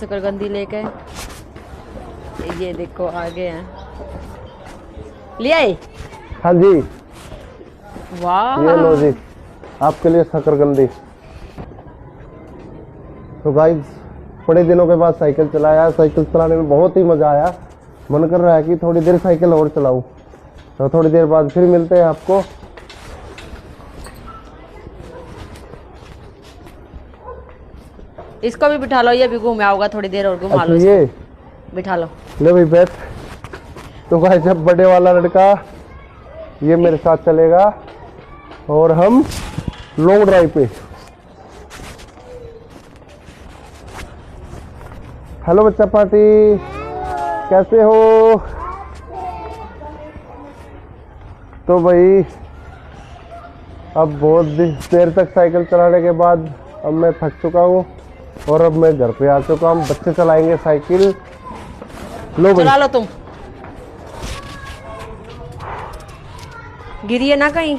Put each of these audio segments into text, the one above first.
शकरकंदी लेके ये देखो आगे हैं। ले आए? हाँ जी, वाह, ये लो जी आपके लिए शकरकंदी। तो गाइस बड़े दिनों के बाद साइकिल चलाया, साइकिल चलाने में बहुत ही मजा आया। मन कर रहा है कि थोड़ी देर साइकिल और चलाऊं, तो थोड़ी देर बाद फिर मिलते हैं आपको। इसको भी बिठा लो, ये भी घूम आओगा थोड़ी देर और घुमा लो। ये बिठा लो। ले भाई बैठ। तो गाइस जब बड़े वाला लड़का ये मेरे साथ चलेगा और हम लॉन्ग ड्राइव पे। हेलो बच्चा पार्टी, कैसे हो? तो भाई अब बहुत देर तक साइकिल चलाने के बाद अब मैं थक चुका हूँ और अब मैं घर पे आ चुका हूँ। बच्चे चलाएंगे साइकिल। लो भाई चला लो, तुम गिरिए ना कहीं।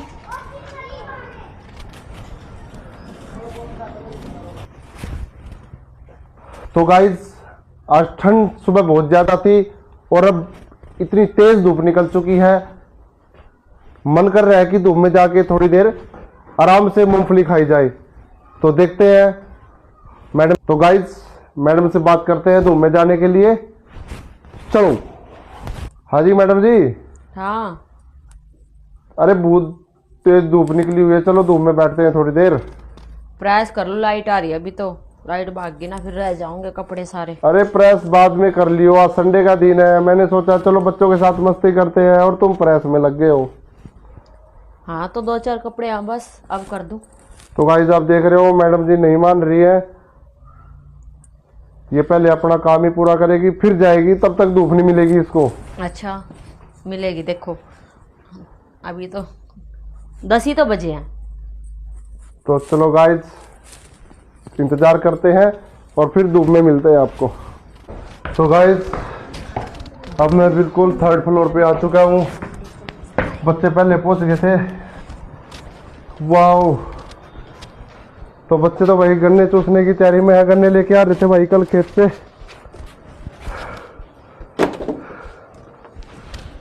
तो गाइस आज ठंड सुबह बहुत ज्यादा थी और अब इतनी तेज धूप निकल चुकी है। मन कर रहा है कि धूप में जाके थोड़ी देर आराम से मूंगफली खाई जाए। तो देखते हैं मैडम। तो गाइस मैडम से बात करते हैं धूप में जाने के लिए। चलो। हाँ जी मैडम जी। हाँ, अरे बहुत तेज धूप निकली हुई है, चलो धूप में बैठते हैं थोड़ी देर। प्रेस कर लो, लाइट आ रही है अभी। तो लाइट भाग गई ना, फिर रह जाओगे कपड़े सारे। अरे प्रेस बाद में कर लियो, आज संडे का दिन है। मैंने सोचा चलो बच्चों के साथ मस्ती करते हैं और तुम प्रेस में लग गए हो। हाँ तो 2-4 कपड़े हैं बस, अब कर दूं। तो गाइस आप देख रहे हो मैडम जी नहीं मान रही है। ये पहले अपना काम ही पूरा करेगी फिर जाएगी, तब तक धूप नहीं मिलेगी इसको। अच्छा मिलेगी, देखो अभी तो 10 ही तो बजे हैं। तो चलो गाइस इंतजार करते हैं और फिर धूप में मिलते हैं आपको। तो गाइस अब मैं बिल्कुल 3rd फ्लोर पे आ चुका हूँ। बच्चे पहले पहुंच गए थे। वाओ, तो बच्चे तो भाई गन्ने चूसने की तैयारी में है। गन्ने लेके आ रहे थे भाई कल खेत से।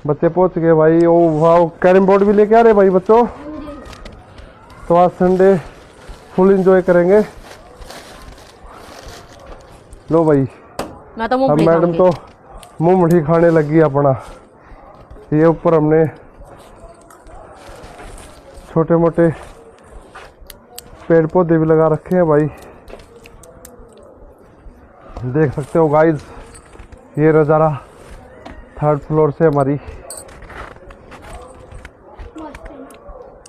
बच्चे पहुंच गए भाई। ओ वाओ, कैरम बोर्ड भी लेके आ रहे भाई बच्चों। तो आज संडे फुल एंजॉय करेंगे। लो भाई मैं तो अब मूंगफली मैडम खाऊंगी। तो मूंगफली खाने लगी अपना। ये ऊपर हमने छोटे मोटे पेड़ पौधे भी लगा रखे हैं भाई, देख सकते हो गाइस। ये नज़ारा 3rd फ्लोर से हमारी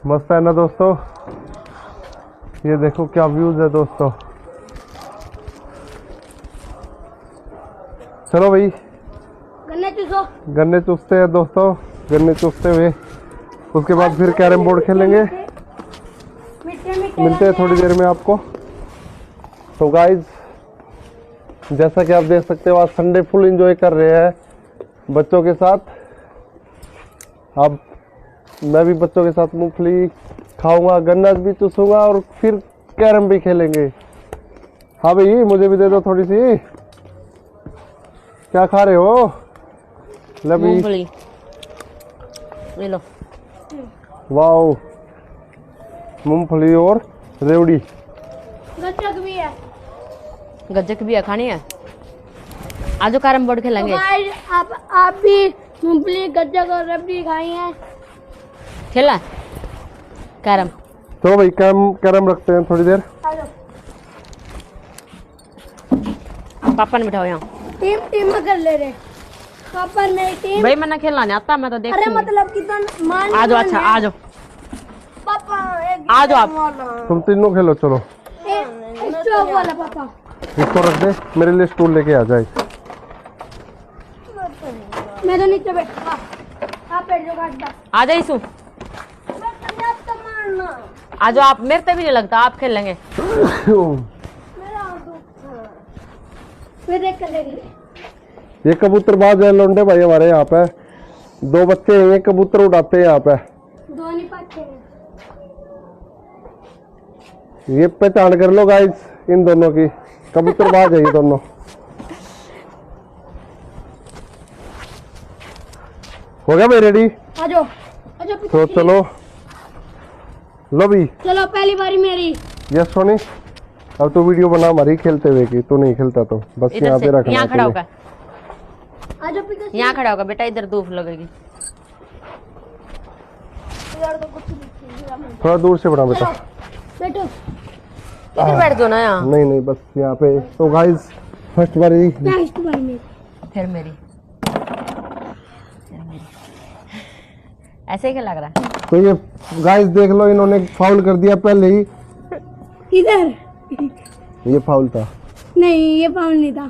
मस्त है ना दोस्तों। ये देखो क्या व्यूज है दोस्तों। चलो भाई गन्ने चूसते हैं दोस्तों। गन्ने चूसते हुए उसके बाद फिर कैरम बोर्ड खेलेंगे। मिलते हैं थोड़ी देर में आपको। तो गाइज जैसा कि आप देख सकते हो आज संडे फुल एंजॉय कर रहे हैं बच्चों के साथ। अब मैं भी बच्चों के साथ मूंगफली खाऊंगा, गन्ना भी चूसूंगा और फिर कैरम भी खेलेंगे। हाँ भाई मुझे भी दे दो थोड़ी सी। क्या खा रहे हो? मूंगफली ले लो। वाओ, मूंगफली और रेवड़ी। गज्जक भी है। गज्जक भी है, खानी है? आज कैरम बोर्ड खेलेंगे। आप भी मूंगफली, गज्जक और रबड़ी खाई हैं? खेला कैरम? तो भाई कैरम रखते हैं थोड़ी देर। पापा ने बिठाओ यहाँ। टीम में कर ले रहे पापा नहीं टीम। भाई मैंने खेलना नहीं आता, मैं तो देख। अरे मतलब कि तो मान आ जाओ। अच्छा आ जाओ, पापा आ जाओ आप। तुम तीनों खेलो चलो। स्टॉप वाला पापा इसको रख दे, मेरे लिए स्टूल लेके आ जाए। मैं तो नीचे बैठूंगा, आप बैठ जाओ। गाड़ी आ जाओ इसू, तो मारना आ जाओ आप। मेरे से भी नहीं लगता, आप खेल लेंगे। मेरा फिर देख कर लेंगे। ये कबूतरबाज है लौंडे भाई हमारे यहाँ पे। 2 बच्चे हैं, ये कबूतर उड़ाते हैं यहाँ पे। दो नहीं पाते हैं। ये पहचान कर लो गाइस इन दोनों की, कबूतरबाज है ये दोनों। हो गया भाई रेडी? आ जाओ आ जाओ तो पिताश्री। चलो लो भी। चलो पहली बारी मेरी। यस सोनी, अब तू वीडियो बना हमारी खेलते हुए की, तू नहीं खेलता तो बस इधर यहाँ से पे रखना यहाँ खड़ा है होगा, आ जाओ पिताश्री। यहाँ खड़ा होगा बेटा, इधर धूप लगेगी। इधर तो कुछ नहीं। थोड़ा दूर से बना बेटा। बैठो। इधर बैठ दो ना यहाँ। नहीं नहीं बस यहाँ पे। तो गाइस फर्स्ट बारी नेक्स्ट बारी मेरी। फिर मेरी। ऐसे ही क्या लग रहा है? तो ये गाइस देख लो, इन्होंने फाउल कर दिया पहले ही। इधर ये फाउल था। नहीं, ये फाउल नहीं था।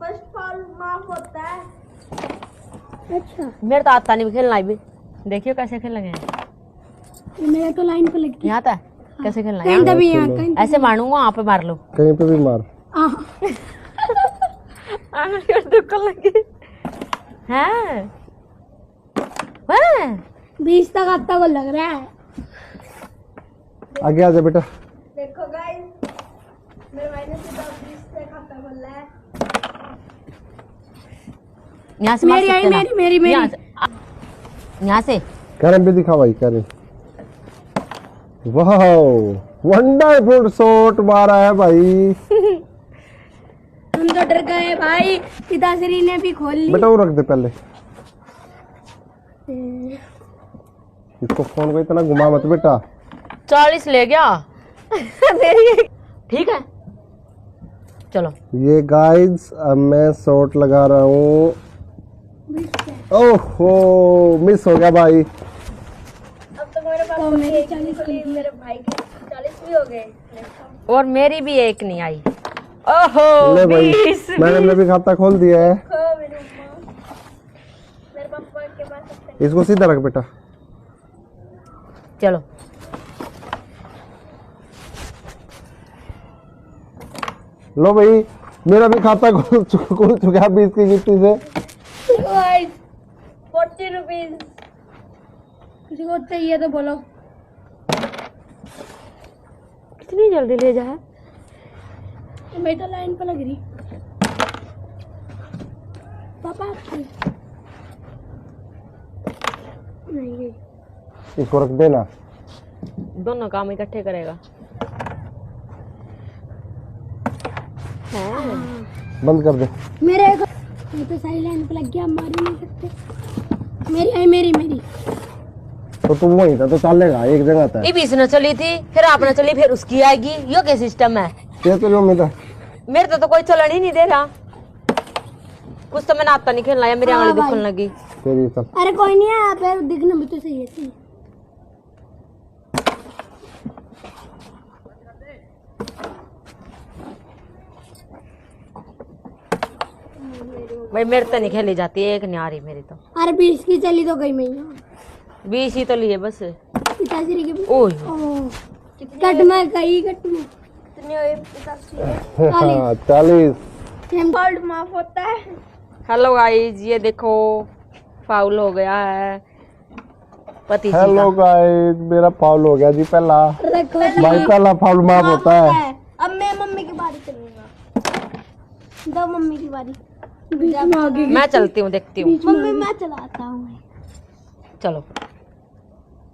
फर्स्ट फाउल माफ होता है। अच्छा, मेरे तो आता नहीं खेलना भी। देखियो कैसे खेल लगे हैं। मेरा तो लाइन पे लग गया। यहाँ था कैसे खेलना है? कहीं यहाँ? तभी यहाँ कहीं ऐसे मारूंगा, वहाँ पे मार लो। कहीं पे भी मार। लगी है 20 तक आता को लग रहा है। आगे आ जा बेटा। देखो गाइस, मेरे भाई ने सीधा 20 तक खाता खोला है। यहाँ से मार मेरी आई, सकते ना? मेरी यहाँ से यहाँ से करण भी दिखा भाई, करण। वाह वंडरफुल शॉट मारा है भाई। हम तो डर गए भाई, पिताश्री ने भी खोल ली। बेटा वो रख दे पहले। इसको फोन को इतना घुमा मत बेटा। 40 ले गया। मेरी ठीक है, चलो। ये गाइस अब मैं शॉट लगा रहा हूँ। ओहो मिस हो गया भाई। अब तो मेरे पास मेरे 40 खुली, मेरे भाई के 40 भी हो गए। और मेरी भी एक नहीं आई। ओहो ले भाई, 20। मैंने भी खाता खोल दिया है। मेरे पापा के पास इसको सीधा रख बेटा। चलो लो भाई, मेरा भी खाता खुल चुका 20 की गिफ्टी से। 40 रुपीज। किसी को चाहिए तो बोलो। कितनी जल्दी ले जा। बेटा लाइन पे लग रही। पापा नहीं, इसको रख देना। दोनों काम इकट्ठे करेगा। बंद कर दे। मेरे ये तो सही लाइन पे लग गया, मार ही नहीं सकते। मेरी आई, मेरी। तो तुम वहीं था तो चलेगा, एक जगह था। ये बीच न चली थी, फिर आप न चली, फिर उसकी आएगी। यो क्या सिस्टम है? क्या चलो मेरा। मेरे तो कोई चलन ही नहीं दे रहा। कुछ तो मैंने आता नहीं खेलना है, मेरी हाँ आंगली भाई। दुखने लगी। तेरी सब अरे कोई नहीं है, आप दिखना भी तो सही है। सही। भाई मेरे तो नहीं खेली जाती, एक नहीं आ रही मेरी तो। अरे 20 की चली तो गई मैं यहाँ। 20 ही तो लिए बस। पिताश्री के भी। ओह कट में गई, कट में कितने हुए पिताश्री? 40। फॉल्ट माफ होता है। हेलो गाइस, ये देखो फाउल हो गया है पति जी हेलो का। गाइस, मेरा फाउल हो गया जी पहला। रखो भाई पहला फाउल माफ होता है। अब मैं मम्मी की बारी चलूंगा। दो मम्मी की बारी। बीच में आगे मैं चलती हूँ, देखती हूँ। मम्मी मैं चलाता हूँ। चलो।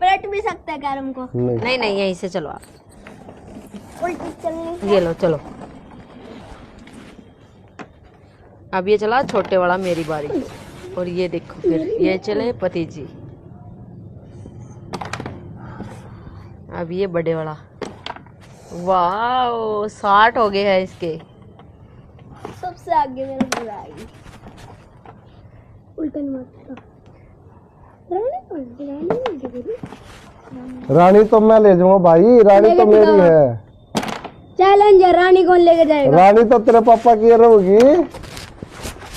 पलट भी सकता है कैरम को। नहीं नहीं नहीं, यहीं से चलो आप। उल्टी चलनी। ये लो चलो। अब ये चला छोटे वाला, मेरी बारी। और ये देखो फिर ये चले पति जी। अब ये बड़े वाला। वाह 60 हो गए हैं इसके। सबसे आगे मेरा बुरा आई। उल्टा नहीं मारता। रानी तो मैं ले जाऊंगा भाई, रानी तो मेरी है। चैलेंज है, रानी कौन लेके जाएगा? रानी तो तेरे पापा की रहोगी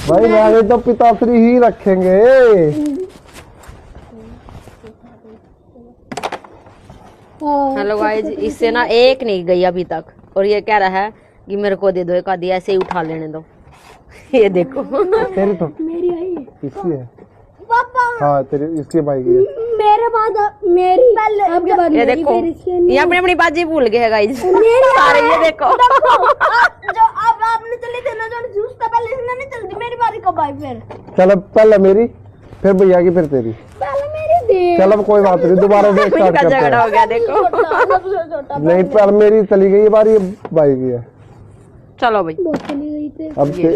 भाई, रानी तो पिताश्री ही रखेंगे। हेलो गाइस, इससे ना एक नहीं गई अभी तक। और ये कह रहा है कि मेरे को दे दो एक आधी, ऐसे ही उठा लेने दो। ये देखो तेरी तो मेरी आई है। इसकी है। पापा हाँ तेरी, इसकी बाइक है। मेरे बाद मेरी आपके बाद ये मेरी, देखो, फिर इसके ये अपनी अपनी बाजी भूल गए हैं गाइस। मेरी सारे ये देखो। जो अब आपने चली थी ना, जो जूस था पहले इसने नहीं चलती। मेरी बारी कब आई फिर? चलो पहले मेरी फिर भैया की फिर तेरी। पहले मेरी दे। चल अब कोई बात नहीं, दोबारा से स्टार्ट करते झगड़ा हैं। हो गया देखो। सबसे छोटा नहीं पर मेरी चली गई बारी, ये भाई की है। चलो भाई बहुत चली गई थी।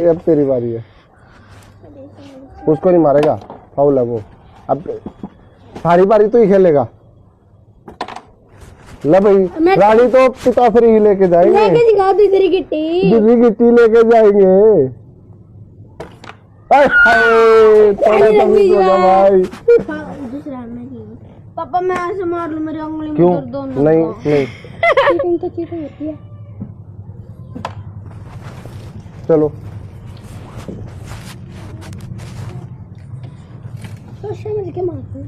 अब तेरी बारी है। उसको नहीं मारेगा, फाउल है वो। अब सारी बारी तो ही खेलेगा। ले भाई, रानी तो पिता फ्री ही लेके जाएंगे। लेके दिखा दूसरी गिट्टी। दूसरी गिट्टी लेके जाएंगे। थोड़े तमीज हो जा भाई। दूसरा मेरी। पापा मैं ऐसे मार लूं, मेरी उंगली में क्यों? दर्द होने नहीं लगा। नहीं, चीटिंग तो चीटिंग होती है। चलो तो समझ के मारते हैं।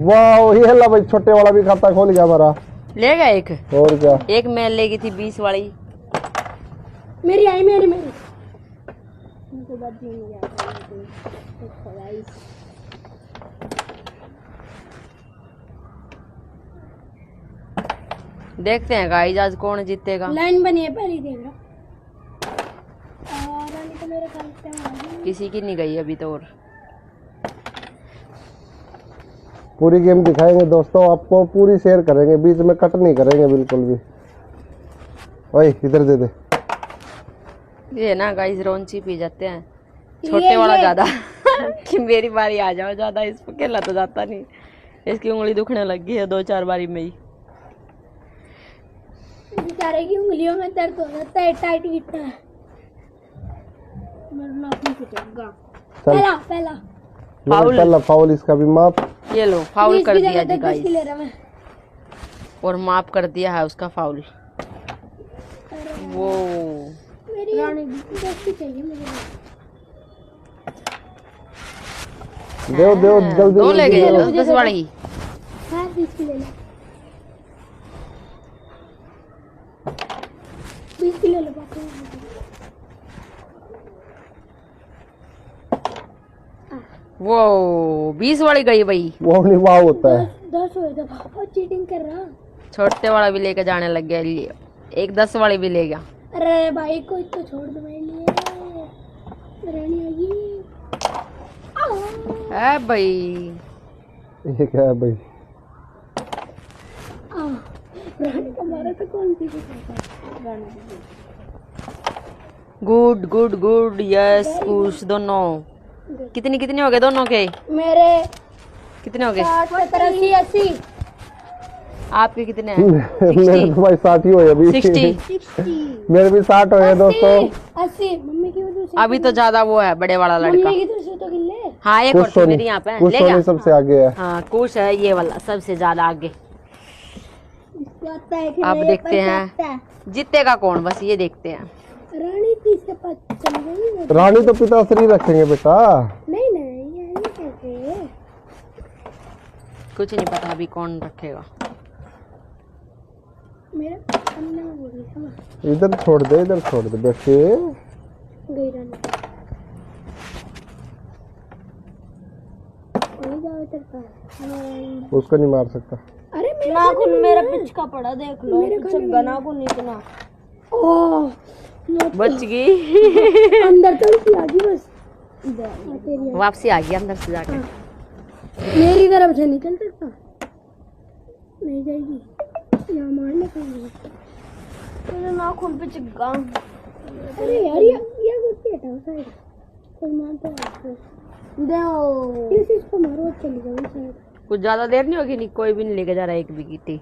वाह, ये ला भाई, छोटे वाला भी खाता खोल गया हमारा। ले गया एक। और क्या, एक मैं ले गई थी 20 वाली। मेरी आई, मेरी उनको बात नहीं आता। देखते हैं गाइस आज कौन जीतेगा। लाइन बनी है, पहले देख रहा। रानी तो मेरे ख्याल से आ गई। किसी की नहीं गई अभी तो। और पूरी गेम दिखाएंगे दोस्तों आपको, पूरी शेयर करेंगे, बीच में कट नहीं करेंगे बिल्कुल भी। ओए इधर दे दे। ये ना गाइस रौंची पी जाते हैं, छोटे वाला ज्यादा कि मेरी बारी आ जाओ ज्यादा। इस पे खेला तो जाता नहीं, इसकी उंगली दुखने लग गई है 2-4 बारी में ही। बेचारे की उंगलियों में दर्द हो जाता है, टाइट गिट्टा है। मेरा नाक नहीं फटेगा। चल पहला पहला फाउल। पहला फाउल, इसका भी माफ। ये लो फाउल 20 कर की दिया जगह जी 10 गाइस, की ले रहा मैं। और माफ कर दिया है उसका फाउल। वो मेरी रानी 10 की चाहिए मुझे। दो दो जल्दी दो ले जल्दी गए दो। 10 वाली। हाँ 20 की ले लो। 20 की ले लो पापा। वो 20 वाली गई भाई। वो नहीं, वाह होता है। 10 हो गया पापा, चीटिंग कर रहा। छोटे वाला भी लेके जाने लग गया, लिए एक 10 वाली भी ले गया। अरे भाई कोई तो छोड़ दो मेरे लिए। रानी आएगी। है भाई। ये क्या है भाई? रानी का मारा तो कौन सी रानी? Good good good yes push दोनों। कितनी कितनी हो गए दोनों के? मेरे कितने हो गए? 60 70 80 80 आपके कितने हैं? मेरे तो भाई 60 ही हुए अभी। 60। मेरे भी 60 हुए दोस्तों। 80 मम्मी की वजह से। अभी तो ज्यादा वो है बड़े वाला लड़का। मम्मी की तरफ से तो गिल्ले। हाँ एक और मेरी यहाँ पे कुछ ले सोनी गया। सबसे आगे है। हाँ कुछ है ये वाला सबसे ज्यादा आगे। आता है कि अब नहीं, देखते पर हैं। आता है। जीतेगा कौन, बस ये देखते हैं। रानी की से पता चल गई। रानी तो पिताश्री रखेंगे बेटा। नहीं नहीं ये नहीं कैसे। कुछ नहीं पता अभी कौन रखेगा। मेरा अन्ना हो गया। इधर छोड़ दे बेटे। गई रानी। कोई जाओ इधर पर। उसको नहीं मार सकता। अरे मेरा नाखून मेरा पिचका पड़ा, देख लो। पिचका नाखून इतना। ओह बच गई। अंदर तो उसकी आ गई बस। तेरी वापसी आ गई अंदर से जाके। मेरी तरफ से निकल सकता नहीं जाएगी। यहाँ मारने का मेरा नाखून पे चिपका। अरे यार ये कुछ हटाओ साइड। कोई मारता है दो। इसको मारो, चली जाओ साइड। कुछ ज्यादा देर नहीं होगी, नहीं कोई भी नहीं लेके जा रहा एक भी गिट्टी।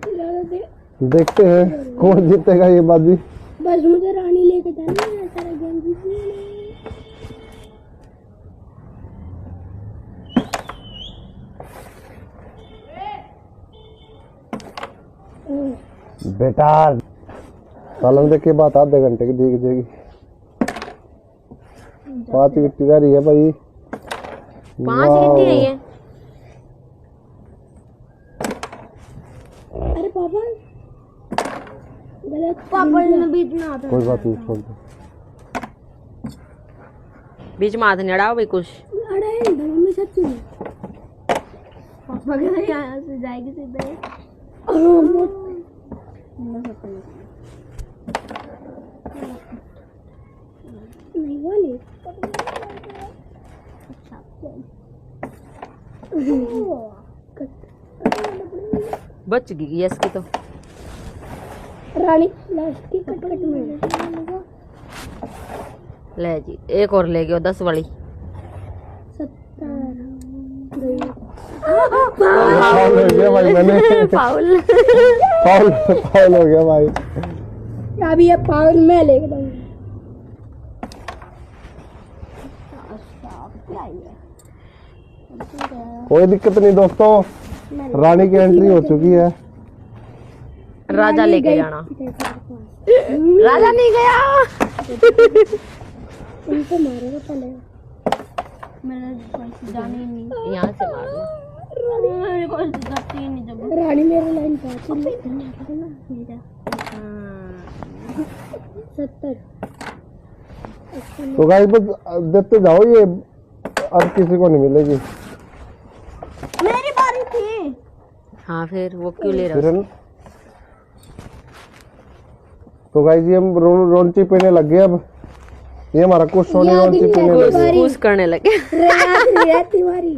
ज्यादा देर देखते हैं कौन जीतेगा ये बाजी। बस मुझे रानी लेके जाना है, सारा गेम जीतना है। बेटा सालन देख के बात आधे घंटे की दिख जाएगी। 5 गिट्टी रह रही है भाई। 5 गिट्टी है ये। अरे पापा गलत पापा ने बीच में आता। कोई बात नहीं, छोड़ दो। बीच में हाथ नहीं अड़ाओ भाई कुछ। अरे मम्मी सच्ची पापा के यहाँ से जाएगी सीधे। नहीं वो नहीं बच गई यस की तो। रानी लास्ट की कट कट में ले जी एक और ले गयो 10 वाली। 70 फाउल हो गया भाई मैंने। फाउल। फाउल फाउल हो गया भाई। अभी ये पावर मैं लेके दूंगी। कोई दिक्कत नहीं दोस्तों, रानी की एंट्री हो चुकी है। राजा लेके जाना। राजा नहीं गया। इनको मारेगा पहले। मैंने जाने नहीं। यहाँ से मारना। रानी मेरे लाइन पास 70। तो गाइस बस देखते जाओ, ये अब किसी को नहीं मिलेगी। मेरी बारी थी। हाँ फिर वो क्यों ले फिर रहा? है ना? तो गाइस ये हम रोंची पीने लग गए। अब ये हमारा कुछ सोनी याद रोंची नहीं पीने है। लग गए। कूस करने लगे। रहती बारी।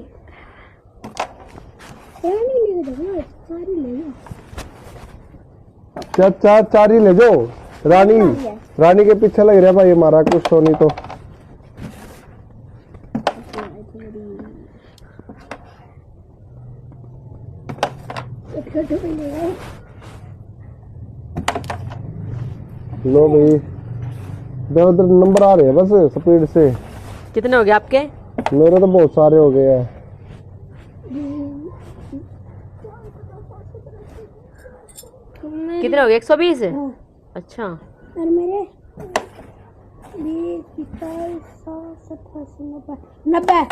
रानी ले दो, सारी ले लो। चार ही ले जाओ। रानी के पीछे लग रहा भाई हमारा कुछ सोनी तो। लो भाई इधर उधर नंबर आ रहे हैं बस स्पीड से। कितने हो गए आपके? मेरे तो बहुत सारे हो गए हैं। कितने हो गए? 120। अच्छा और मेरे 20, 25, 100, 70, 80, 90,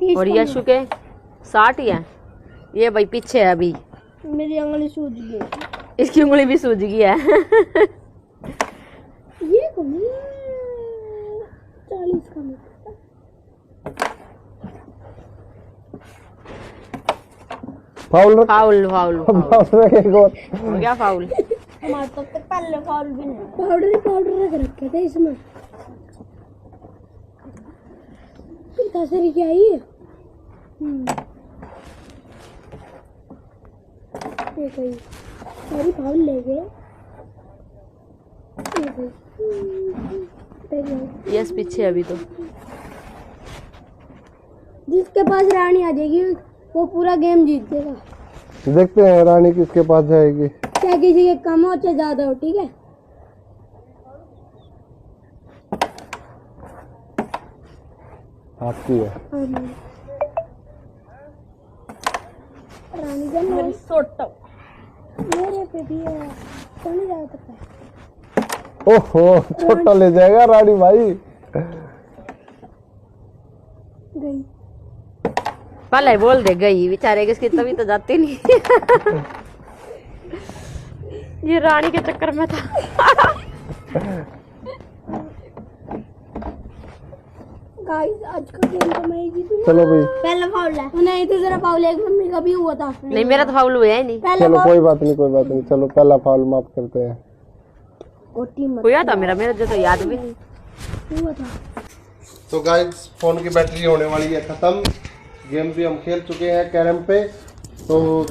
30। और यशु के 60 ही है। ये भाई पीछे है अभी। मेरी उंगली सूज गई। इसकी उंगली भी सूज गई है। ये कौन है? 40 का मिलता। Foul foul foul foul. एक और। हो गया फाउल। हमारे तो पहले फाउल भी नहीं। पाउडर रख रखे थे इसमें। कसरी क्या है ये? ये कोई सारी फाउल ले गए। यस पीछे अभी तो। जिसके पास रानी आ जाएगी वो पूरा गेम जीत देगा। देखते हैं रानी किसके पास जाएगी। क्या किसी के कम हो चाहे ज्यादा हो, ठीक है? आपकी है। रानी का मेरी सोटा मेरे पे भी है। तो नहीं जा सकता। ओहो छोटा ले जाएगा रानी भाई। गई। पहले बोल दे गई बेचारे किसकी तभी तो जाती नहीं। ये रानी के चक्कर में था। गाइस आज का गेम तो मैं ही जीतूंगा। चलो भाई पहला फाउल है। नहीं तो जरा फाउल है, मम्मी का भी हुआ था। नहीं मेरा तो फाउल हुआ है नहीं। पहला चलो कोई बात नहीं। चलो पहला फाउल माफ करते हैं। हुआ था मेरा जो तो याद भी नहीं हुआ था। तो गाइस फोन की बैटरी होने वाली है खत्म। गेम भी हम खेल चुके हैं कैरम पे। तो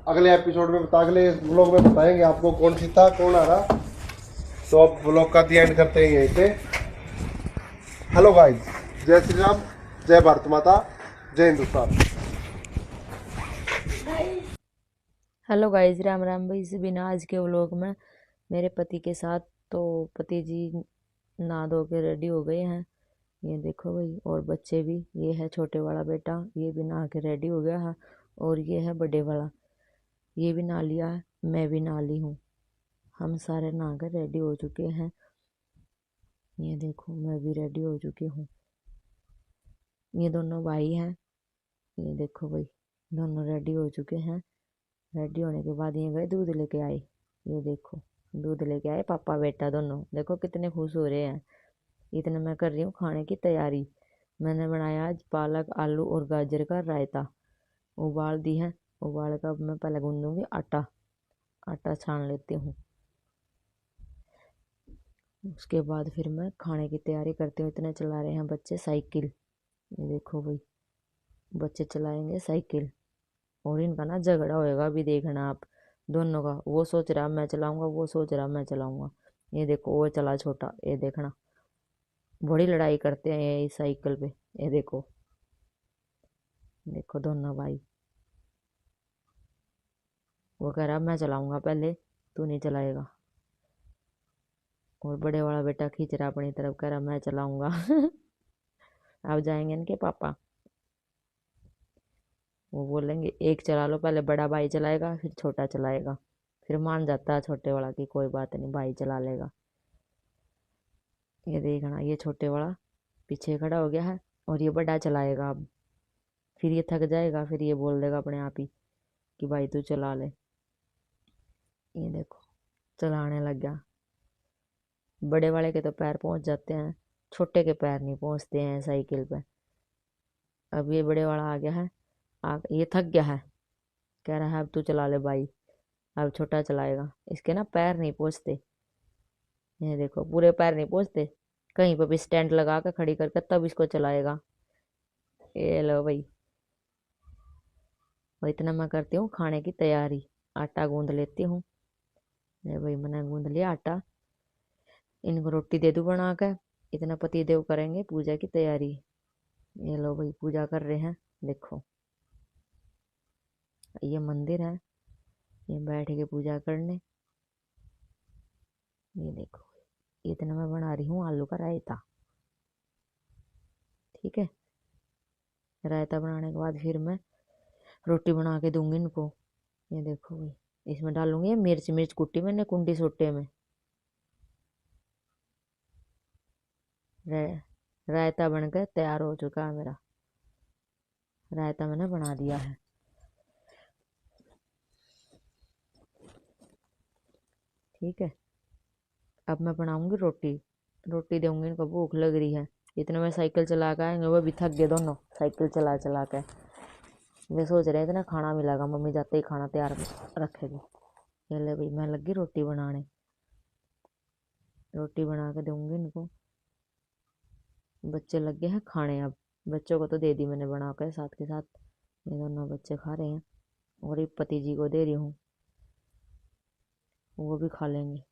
अगले एपिसोड में अगले ब्लॉग में बताएंगे आपको कौन जीता कौन आ रहा। तो अब ब्लॉग का एंड करते हैं यहीं पे। हेलो गाइस, जय श्री राम, जय भारत माता, जय हिंदुस्तान। हेलो गाइस, राम राम भाई से बिना आज के व्लॉग में मेरे पति के साथ। तो पति जी नहा धो के रेडी हो गए हैं, ये देखो भाई। और बच्चे भी, ये है छोटे वाला बेटा, ये भी नहा के रेडी हो गया है। और ये है बड़े वाला, ये भी नहा लिया है, मैं भी नहा ली हूँ। हम सारे नहा कर रेडी हो चुके हैं। ये देखो मैं भी रेडी हो चुकी हूँ। ये दोनों भाई हैं, ये देखो भाई दोनों रेडी हो चुके हैं। रेडी होने के बाद ये गए दूध लेके आए। ये देखो दूध लेके आए पापा बेटा दोनों, देखो कितने खुश हो रहे हैं। इतने मैं कर रही हूँ खाने की तैयारी। मैंने बनाया आज पालक आलू और गाजर का रायता। उबाल दी है, उबाल कर अब मैं पहले गूंदूंगी आटा। आटा छान लेती हूँ। उसके बाद फिर मैं खाने की तैयारी करती हूँ। इतने चला रहे हैं बच्चे साइकिल। ये देखो भाई, बच्चे चलाएंगे साइकिल और इनका ना झगड़ा होएगा। अभी देखना आप दोनों का, वो सोच रहा मैं चलाऊंगा, वो सोच रहा मैं चलाऊंगा। ये देखो वो चला छोटा, ये देखना बड़ी लड़ाई करते हैं ये इस साइकिल पे। ये देखो, देखो दोनों भाई। वो कह रहा मैं चलाऊंगा पहले, तू नहीं चलाएगा। और बड़े वाला बेटा खींच रहा अपनी तरफ, कह रहा मैं चलाऊंगा। अब जाएंगे इनके पापा, वो बोलेंगे एक चला लो पहले, बड़ा भाई चलाएगा फिर छोटा चलाएगा। फिर मान जाता है छोटे वाला कि कोई बात नहीं भाई चला लेगा। ये देखना, ये छोटे वाला पीछे खड़ा हो गया है और ये बड़ा चलाएगा अब। फिर ये थक जाएगा, फिर ये बोल देगा अपने आप ही कि भाई तू चला ले। ये देखो चलाने लग गया। बड़े वाले के तो पैर पहुंच जाते हैं, छोटे के पैर नहीं पहुंचते हैं साइकिल पे। अब ये बड़े वाला आ गया है, ये थक गया है, कह रहा है अब तू चला ले भाई, अब छोटा चलाएगा। इसके ना पैर नहीं पहुंचते, ये देखो पूरे पैर नहीं पहुंचते। कहीं पर भी स्टैंड लगा कर खड़ी करके तब इसको चलाएगा। ये लो भाई, और इतना मैं करती हूँ खाने की तैयारी। आटा गूंद लेती हूँ। ये भाई मैंने गूंद लिया आटा, इनको रोटी दे दूँ बना कर। इतना पति देव करेंगे पूजा की तैयारी। ये लो भाई पूजा कर रहे हैं। देखो ये मंदिर है, ये बैठ के पूजा करने। ये देखो इतना मैं बना रही हूँ आलू का रायता। ठीक है, रायता बनाने के बाद फिर मैं रोटी बना के दूंगी इनको। ये देखो भाई, इसमें डालूंगी मिर्च, मिर्च कुटी मैंने कुंडी सोटे में। रायता बनकर तैयार हो चुका है मेरा। रायता मैंने बना दिया है। ठीक है, अब मैं बनाऊंगी रोटी। रोटी दूंगी इनको, भूख लग रही है। इतने में साइकिल चला के आएंगे, वो भी थक गए दोनों साइकिल चला चला के। वे सोच रहे इतना खाना मिलेगा, मम्मी जाते ही खाना तैयार रखेगी। ये ले भाई मैं लगी रोटी बनाने। रोटी बना के दूंगी इनको। बच्चे लगे हैं खाने। अब बच्चों को तो दे दी मैंने बना कर साथ के साथ। ये दोनों बच्चे खा रहे हैं और एक पति जी को दे रही हूँ, वो भी खा लेंगे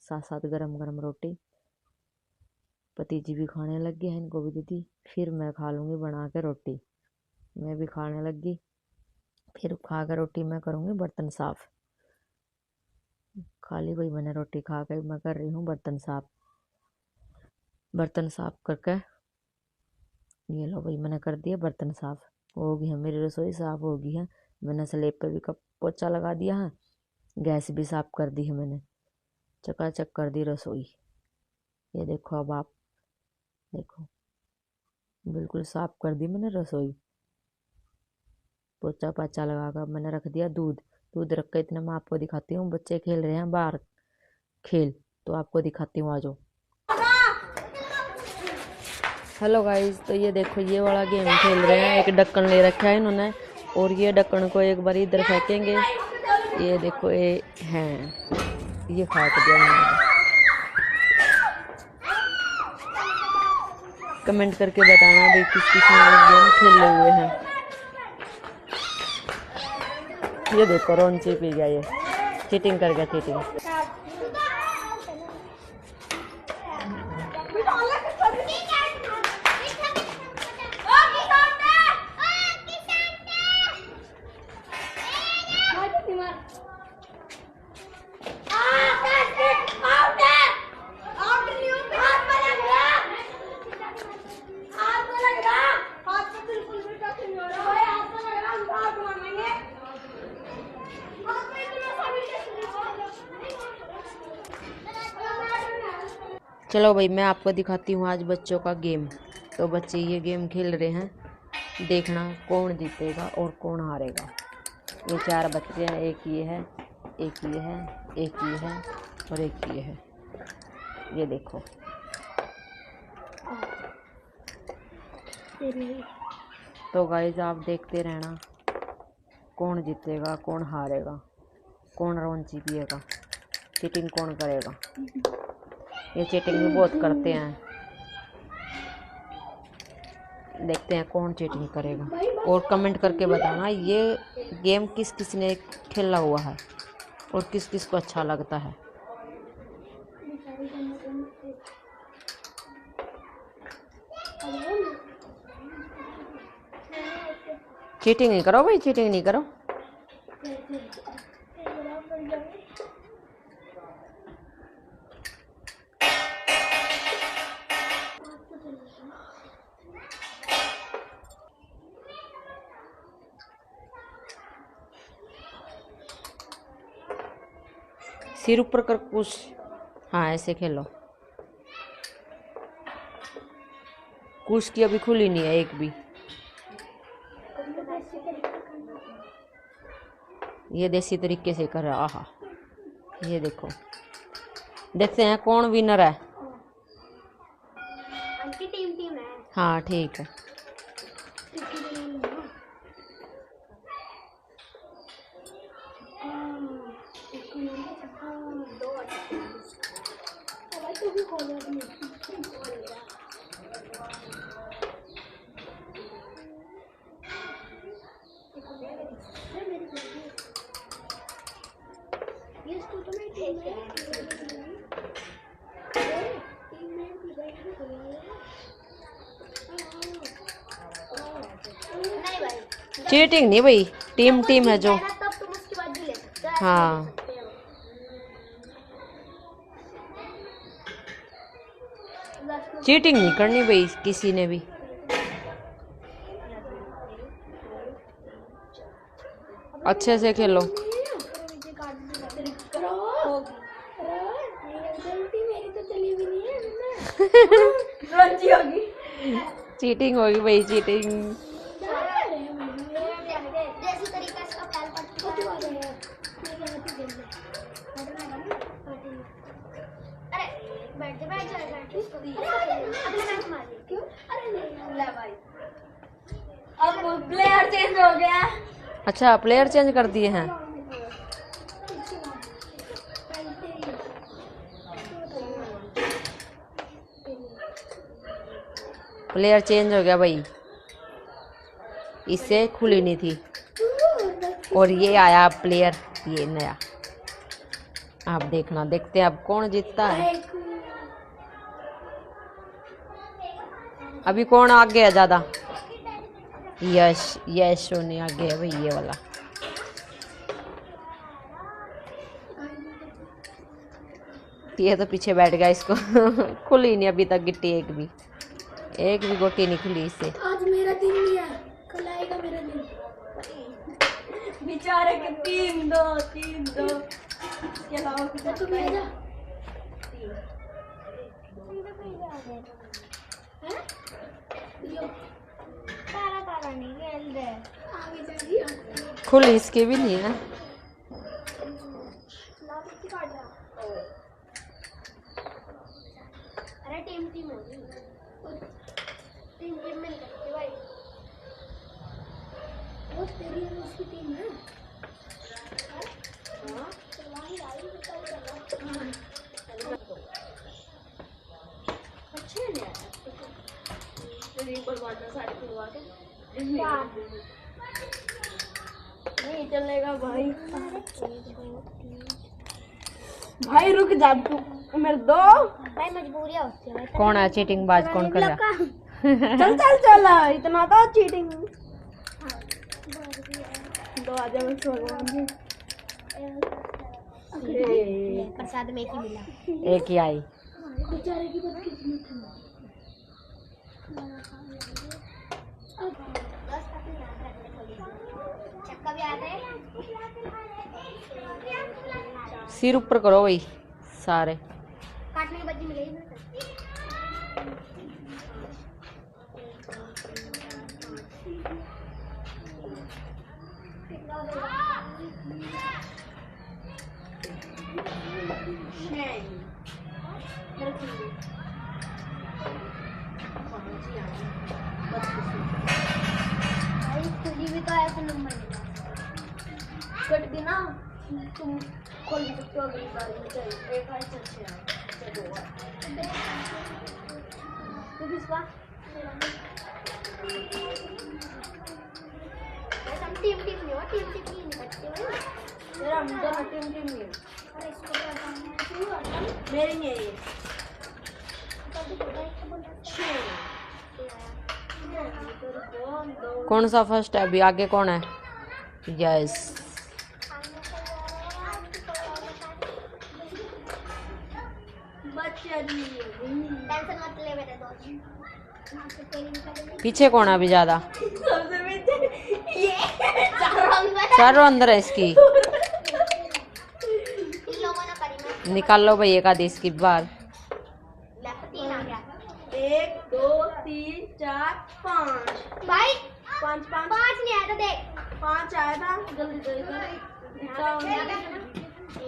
साथ साथ गरम गरम रोटी। पति जी भी खाने लग गए हैं, इनको भी दे दी। फिर मैं खा लूँगी बना के रोटी। मैं भी खाने लग गई। फिर खा कर रोटी मैं करूँगी बर्तन साफ। खा ली भाई मैंने रोटी, खा कर मैं कर रही हूँ बर्तन साफ। बर्तन साफ करके ये लो भाई मैंने कर दिया बर्तन साफ। हो गई है मेरी रसोई, साफ हो गई है। मैंने स्लेब पे भी कप पोछा लगा दिया है, गैस भी साफ कर दी है मैंने, चकाचक कर दी रसोई। ये देखो अब आप देखो, बिल्कुल साफ कर दी मैंने रसोई। पोछा पाछा लगा कर मैंने रख दिया दूध। दूध रख कर इतना मैं आपको दिखाती हूँ। बच्चे खेल रहे हैं बाहर खेल, तो आपको दिखाती हूँ, आ जाओ। हेलो गाइस, तो ये देखो ये वाला गेम खेल रहे हैं। एक ढक्कन ले रखा है इन्होंने और ये ढक्कन को एक बार इधर फेंकेंगे। ये देखो ये हैं, ये फेंक दिया मैंने। कमेंट करके बताना भाई किस किस गेम खेले हुए हैं। ये देखो रॉन्ची पी गया, ये चीटिंग कर गया, चीटिंग। चलो भाई मैं आपको दिखाती हूँ आज बच्चों का गेम। तो बच्चे ये गेम खेल रहे हैं, देखना कौन जीतेगा और कौन हारेगा। ये 4 बच्चे हैं, एक ये है, एक ये है, एक ये है और एक ये है। ये देखो तो गाइस आप देखते रहना कौन जीतेगा कौन हारेगा। कौन रौंची पिएगा, चीटिंग कौन करेगा। ये चीटिंग भी बहुत करते हैं, देखते हैं कौन चीटिंग करेगा। और कमेंट करके बताना ये गेम किस किस ने खेला हुआ है और किस किस को अच्छा लगता है। चीटिंग नहीं करो भाई, चीटिंग नहीं करो। सिर ऊपर कर कुछ, हाँ ऐसे खेलो। कुछ की अभी खुली नहीं है एक भी। ये देसी तरीके से कर रहा। आहा, ये देखो, देखते हैं कौन विनर है। टीम है। हाँ ठीक है। चीटिंग नहीं भाई, टीम टीम है जो। तब तुम उसके बाद भी ले सकते हो। हाँ चीटिंग नहीं करनी भाई किसी ने भी। अच्छे से खेलो। चीटिंग होगी भाई, चीटिंग। अब प्लेयर चेंज हो गया। अच्छा प्लेयर चेंज कर दिए हैं। प्लेयर चेंज हो गया भाई, इससे खुली नहीं थी और ये आया प्लेयर, ये नया। आप देखना, देखते हैं अब कौन जीतता है। अभी कौन आगे है ज्यादा? यश, यश सोनी आगे है भाई, ये वाला। ये तो पीछे बैठ गया, इसको खुली नहीं अभी तक गिट्टी, एक भी गोटी नहीं खुली इससे। आज मेरा दिन नहीं है, कल आएगा मेरा दिन। बेचारे के 3-2 इसके अलावा कुछ तो भेजा। तारा नहीं खेल रहे, आगे चलिए। खुली इसके भी नहीं है। अरे टीम होगी, टीम में नहीं करते भाई। वो तेरी और उसकी टीम है। हाँ चलवाई आई अच्छे नहीं आया एक बार वाटर साइड खुलवा के नहीं चलेगा भाई। भाई रुक जा तू, मेरे दो भाई मजबूरियां होती है। कौन है चीटिंग बाज, कौन कर रहा? चल चल चल, इतना तो चीटिंग। दो आ जाओ भगवान जी, प्रसाद में ही मिला, एक ही आई। बेचारे की बदकिस्मत है। चक्का भी आता है। सिर ऊपर करो भाई सारे। काटने की बज्जी मिलेगी। खुली भी तो ऐसे नंबर कट दी ना। तुम खोल भी सकते हो अगली बार में। चल एक हाथ से अच्छे हैं दो तो किसका हम टीम नहीं हो टीम नहीं करते हो तेरा हम दोनों टीम नहीं हो। अरे इसको मेरे नहीं है ये कौन सा फर्स्ट है अभी? आगे कौन है? यस टेंशन मत ले मेरे दोस्त। पीछे कौन है अभी ज्यादा? ये चारों अंदर है इसकी। इन लोगों ने करी निकाल लो भाई एक आधी इसकी बार। तीन आ गया 1 2 3 4 5 भाई 5 नहीं आया था देख 5 आया था जल्दी जल्दी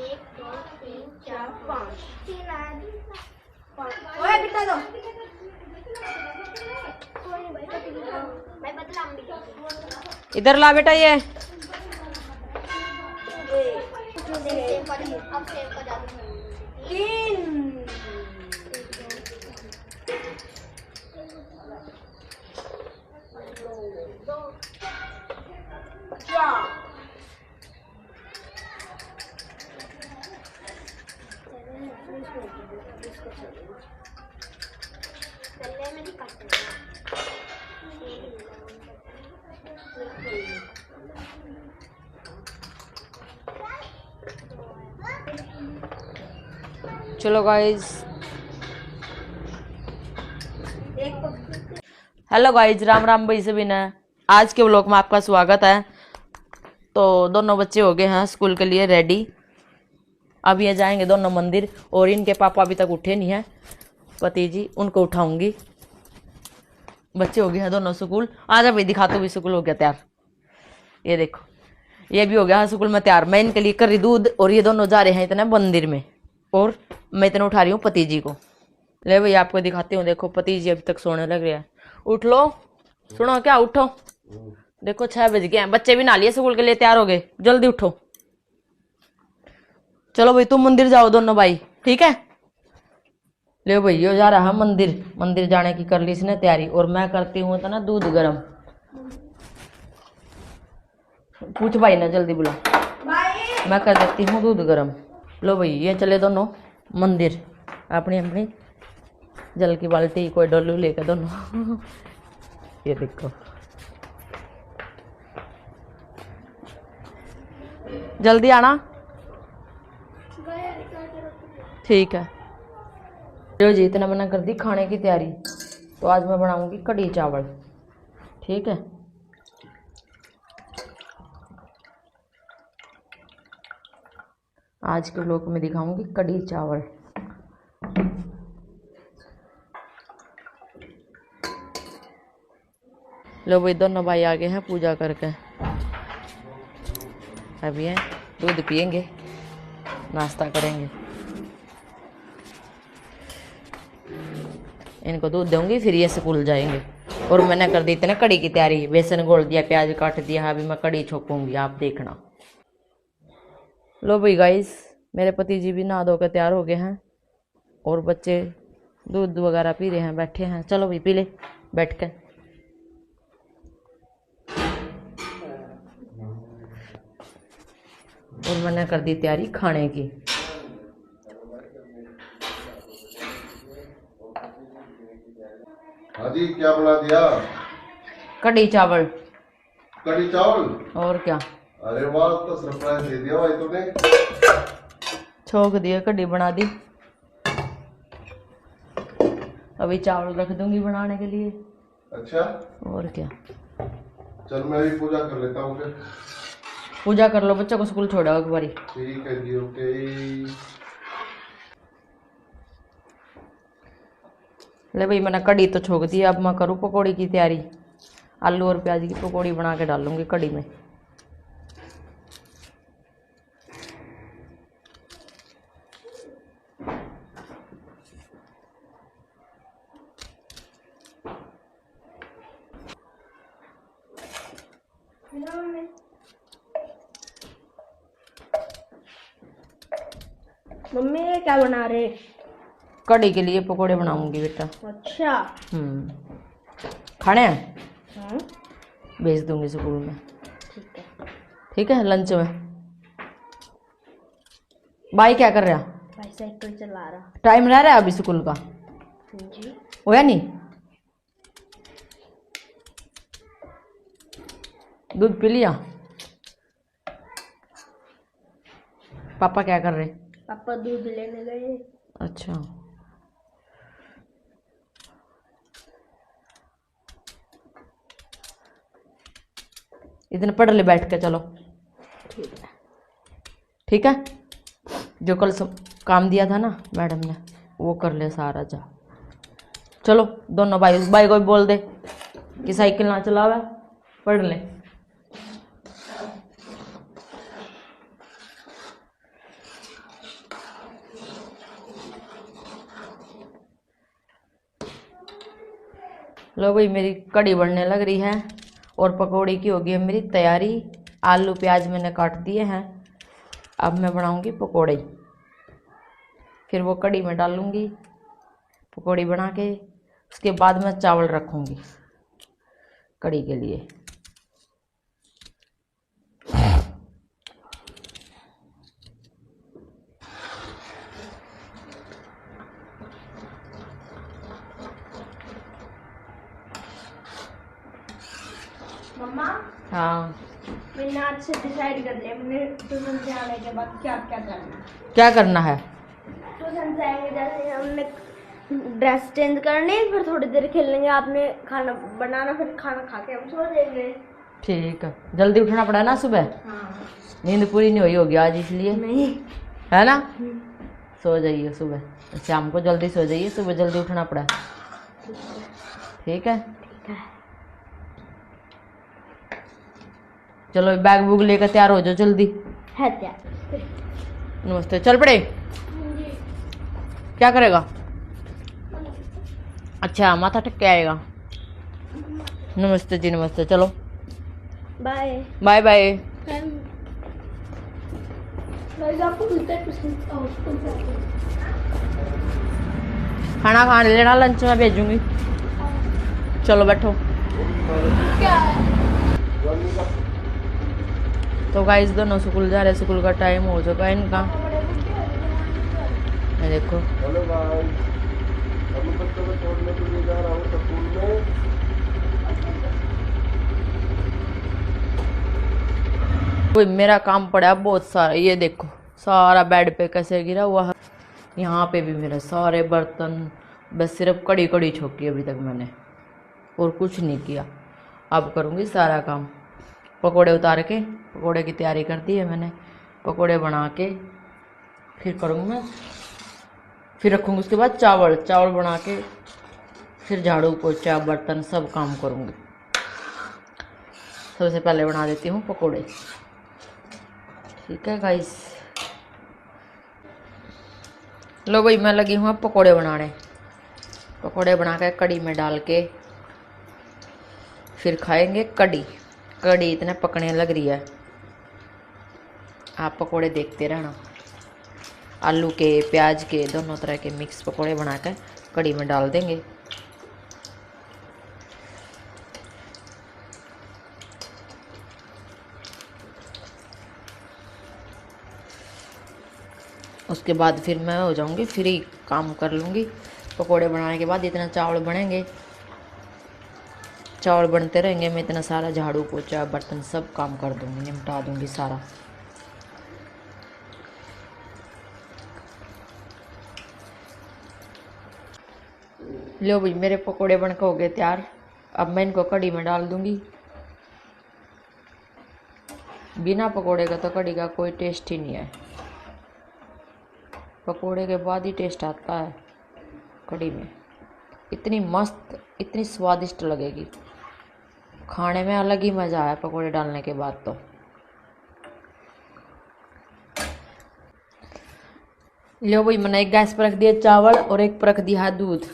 1 2 3 4 5 3 आया ओए कितना दो भाई बदला हम भी इधर ला बेटा ये। अब सेव कर जा 3 चलो guys, hello guys, Ram Ram भाई सभी ने। आज के व्लॉग में आपका स्वागत है। तो दोनों बच्चे हो गए हैं स्कूल के लिए रेडी। अब ये जाएंगे दोनों मंदिर और इनके पापा अभी तक उठे नहीं हैं, पति जी, उनको उठाऊंगी। बच्चे हो गए हैं दोनों स्कूल। आज अभी दिखाते भी स्कूल हो गया तैयार। ये देखो, ये भी हो गया है स्कूल में तैयार। मैं इनके लिए कर रही दूध और ये दोनों जा रहे हैं इतने मंदिर में और मैं इतना उठा रही हूँ पति जी को। ले भाई आपको दिखाती हूँ। देखो पति जी अभी तक सोने लग रहे हैं। उठ लो, सुनो क्या, उठो। देखो 6 बज गए हैं, बच्चे भी नहा लिए स्कूल के लिए तैयार हो गए। जल्दी उठो, चलो भाई तुम मंदिर जाओ दोनों भाई, ठीक है। ले भाई ये जा रहा है मंदिर। मंदिर जाने की कर ली इसने तैयारी और मैं करती हूँ इतना दूध गरम। पूछ भाई ना जल्दी बुला, मैं कर देती हूँ दूध गरम। लो भाई ये चले दोनों मंदिर, अपनी अपनी जल की बाल्टी कोई डोलू लेकर दोनों। ये देखो, जल्दी आना, ठीक है। जो जी इतना मैंने कर दी खाने की तैयारी। तो आज मैं बनाऊंगी कढ़ी चावल, ठीक है। आज के व्लॉग में दिखाऊंगी कढ़ी चावल। लो भाई दोनों भाई आ गए हैं पूजा करके। अभी है दूध पियेंगे, नाश्ता करेंगे। इनको दूध दूंगी फिर ये स्कूल जाएंगे। और मैंने कर दी इतने कढ़ी की तैयारी। बेसन घोल दिया, प्याज काट दिया, अभी मैं कढ़ी छोकूंगी, आप देखना। लो भाई गाइस, मेरे पति जी भी नहा धो के तैयार हो गए हैं और बच्चे दूध वगैरह पी रहे हैं, बैठे हैं। चलो भाई पी ले बैठ कर। और मैंने कर दी तैयारी खाने की। हाँ जी, क्या बना दिया? कढ़ी चावल। कढ़ी चावल? और क्या। अरे वाह, तो सरप्राइज दे दिया भाई तुमने। छोक दिया, कढ़ी बना दी। अभी चावल रख दूंगी बनाने के लिए। अच्छा, और क्या। चल मैं भी पूजा कर लेता हूँ फिर। पूजा कर लो, बच्चों को स्कूल छोड़ाओ एक बारी। ठीक है जी, ओके। ले भाई मैंने कढ़ी तो छोक दी, अब मैं करूँ पकौड़ी की तैयारी। आलू और प्याज की पकौड़ी बना के डालूंगी कढ़ी में। मम्मी ये क्या बना रहे? कड़ी के लिए पकोड़े बनाऊंगी बेटा। अच्छा। खाने हैं? हाँ भेज दूंगी स्कूल में। ठीक है। ठीक है, लंच में। भाई क्या कर रहा? भाई साइकिल चला रहा। टाइम रह रहा है अभी स्कूल का? जी। होया नहीं? दूध पी लिया? पापा क्या कर रहे? पापा दूध लेने गए। अच्छा। इतने पढ़ ले बैठ के, चलो। ठीक है। ठीक है, जो कल सब काम दिया था ना मैडम ने, वो कर ले सारा। जा चलो, दोनों भाई को भी बोल दे कि साइकिल ना चलावे, पढ़ ले। लो भाई, मेरी कड़ी बनने लग रही है और पकौड़ी की होगी है मेरी तैयारी। आलू प्याज मैंने काट दिए हैं। अब मैं बनाऊंगी पकौड़े, फिर वो कड़ी में डालूंगी पकौड़ी बना के। उसके बाद मैं चावल रखूंगी कड़ी के लिए। मम्मा, हाँ, मैंने आज से डिसाइड कर लिया मैंने ट्यूशन से आने के बाद क्या क्या करना है। क्या करना है? ट्यूशन से आएंगे, जैसे हमने ड्रेस चेंज करनी, फिर थोड़ी देर खेलेंगे, आपने खाना बनाना, फिर खाना खा के हम सो जाएंगे। ठीक है, जल्दी उठना पड़ा ना सुबह। हाँ। नींद पूरी नहीं हुई होगी आज, इसलिए नहीं। है ना। सो जाइए सुबह, शाम को जल्दी सो जाइए, सुबह जल्दी उठना पड़ा। ठीक है। ठीक है। चलो बैग वूग लेकर तैयार हो जाओ जल्दी। है तैयार। नमस्ते, चल पड़े। क्या करेगा? अच्छा, माथा टेक के आएगा। नमस्ते जी, नमस्ते। चलो बाय बाय बाय। खाना खा लेना, लंच में भेजूंगी। चलो बैठो। तो गाइस दोनों स्कूल जा रहे, स्कूल का टाइम हो चुका है इनका। ये देखो, हेलो गाइस, अभी बच्चों को छोड़ने के लिए जा रहा हूँ स्कूल में। कोई मेरा काम पड़ा बहुत सारा। ये देखो सारा बेड पे कैसे गिरा हुआ है। यहाँ पे भी मेरे सारे बर्तन। बस सिर्फ कड़ी कड़ी छोकी अभी तक मैंने, और कुछ नहीं किया। अब करूँगी सारा काम। पकोड़े उतार के, पकोड़े की तैयारी कर दी है मैंने। पकोड़े बना के फिर करूँगी मैं, फिर रखूँगी। उसके बाद चावल बना के फिर झाड़ू पोछा बर्तन सब काम करूँगी। सबसे पहले बना देती हूँ पकोड़े। ठीक है गाइस, लो भाई मैं लगी हूँ पकोड़े बनाने। पकोड़े बना के कड़ी में डाल के फिर खाएंगे कड़ी। कड़ी इतने पकने लग रही है, आप पकोड़े देखते रहना। आलू के प्याज के दोनों तरह के मिक्स पकोड़े बना कर कड़ी में डाल देंगे। उसके बाद फिर मैं हो जाऊंगी फ्री, काम कर लूँगी। पकोड़े बनाने के बाद इतना चावल बनेंगे, चावल बनते रहेंगे, मैं इतना सारा झाड़ू पोछा बर्तन सब काम कर दूँगी, निपटा दूँगी सारा। लो भाई मेरे पकोड़े बनकर हो गए तैयार। अब मैं इनको कड़ी में डाल दूँगी। बिना पकोड़े का तो कड़ी का कोई टेस्ट ही नहीं है। पकोड़े के बाद ही टेस्ट आता है कड़ी में। इतनी मस्त, इतनी स्वादिष्ट लगेगी, खाने में अलग ही मज़ा है पकोड़े डालने के बाद तो। लो भाई मैंने एक गैस पर रख दिया चावल और एक पर रख दिया है दूध।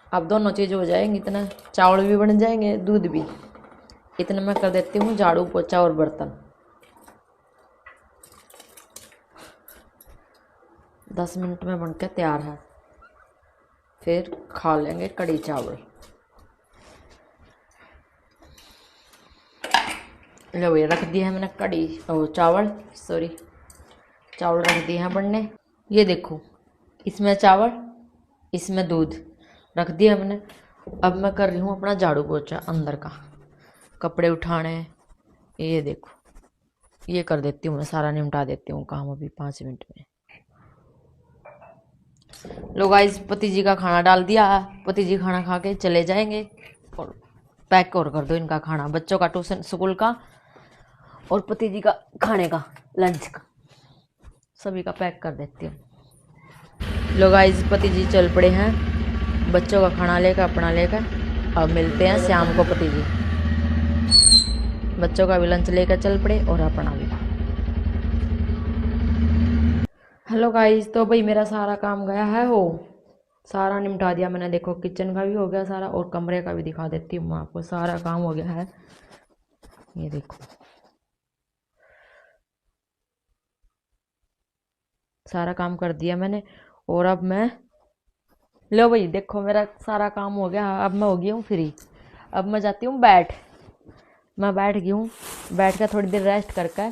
अब दोनों चीज़ हो जाएंगी, इतना चावल भी बन जाएंगे दूध भी। इतना मैं कर देती हूँ झाड़ू पोछा और बर्तन। 10 मिनट में बनकर तैयार है। फिर खा लेंगे कढ़ी चावल। लो ये रख दिए हैं मैंने कढ़ी और चावल, सॉरी चावल रख दिए हैं बनने। ये देखो इसमें चावल, इसमें दूध रख दिया मैंने। अब मैं कर रही हूँ अपना झाड़ू पोछा अंदर का, कपड़े उठाने। ये देखो ये कर देती हूँ मैं, सारा निपटा देती हूँ काम अभी 5 मिनट में। लो गाइस पति जी का खाना डाल दिया है, पति जी खाना खा के चले जाएंगे। और पैक और कर दो इनका खाना, बच्चों का ट्यूशन स्कूल का और पति जी का खाने का लंच का, सभी का पैक कर देती हूँ। लो गाइस पति जी चल पड़े हैं बच्चों का खाना लेकर, अपना लेकर। अब मिलते हैं शाम को। पति जी बच्चों का भी लंच लेकर चल पड़े और अपना भी। हेलो गाइस, तो भाई मेरा सारा काम गया है, हो सारा निपटा दिया मैंने। देखो किचन का भी हो गया सारा और कमरे का भी दिखा देती हूँ मैं आपको, सारा काम हो गया है। ये देखो सारा काम कर दिया मैंने। और अब मैं, लो भाई देखो मेरा सारा काम हो गया। अब मैं हो गई हूँ फ्री। अब मैं जाती हूँ मैं बैठ गई हूँ। बैठ कर थोड़ी देर रेस्ट करके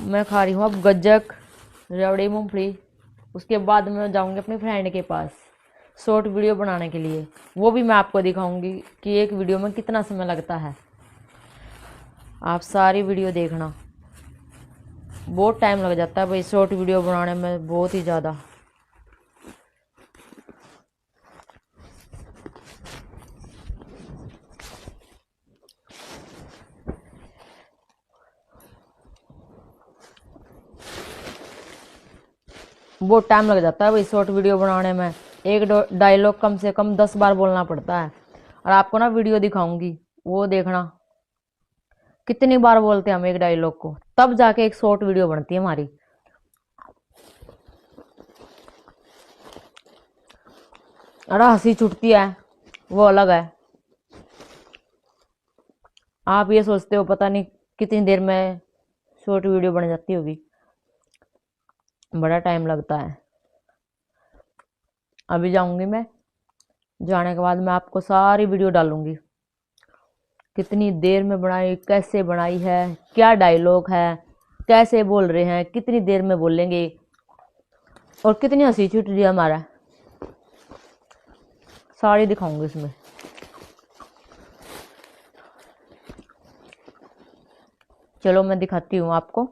मैं खा रही हूँ अब गज्जक, रबड़ी, मूंगफली। उसके बाद मैं जाऊँगी अपनी फ्रेंड के पास शॉर्ट वीडियो बनाने के लिए। वो भी मैं आपको दिखाऊंगी कि एक वीडियो में कितना समय लगता है। आप सारी वीडियो देखना, बहुत टाइम लग जाता है भाई शॉर्ट वीडियो बनाने में, बहुत ही ज़्यादा। बहुत टाइम लग जाता है भाई शॉर्ट वीडियो बनाने में। एक डायलॉग कम से कम 10 बार बोलना पड़ता है। और आपको ना वीडियो दिखाऊंगी, वो देखना कितनी बार बोलते हैं हम एक डायलॉग को, तब जाके एक शॉर्ट वीडियो बनती है हमारी। अरे हंसी छूटती है वो अलग है। आप ये सोचते हो पता नहीं कितनी देर में शॉर्ट वीडियो बन जाती होगी, बड़ा टाइम लगता है। अभी जाऊंगी मैं, जाने के बाद मैं आपको सारी वीडियो डालूंगी, कितनी देर में बनाई, कैसे बनाई है, क्या डायलॉग है, कैसे बोल रहे हैं, कितनी देर में बोलेंगे और कितनी हंसी छूट रही है हमारा, सारी दिखाऊंगी इसमें। चलो मैं दिखाती हूँ आपको।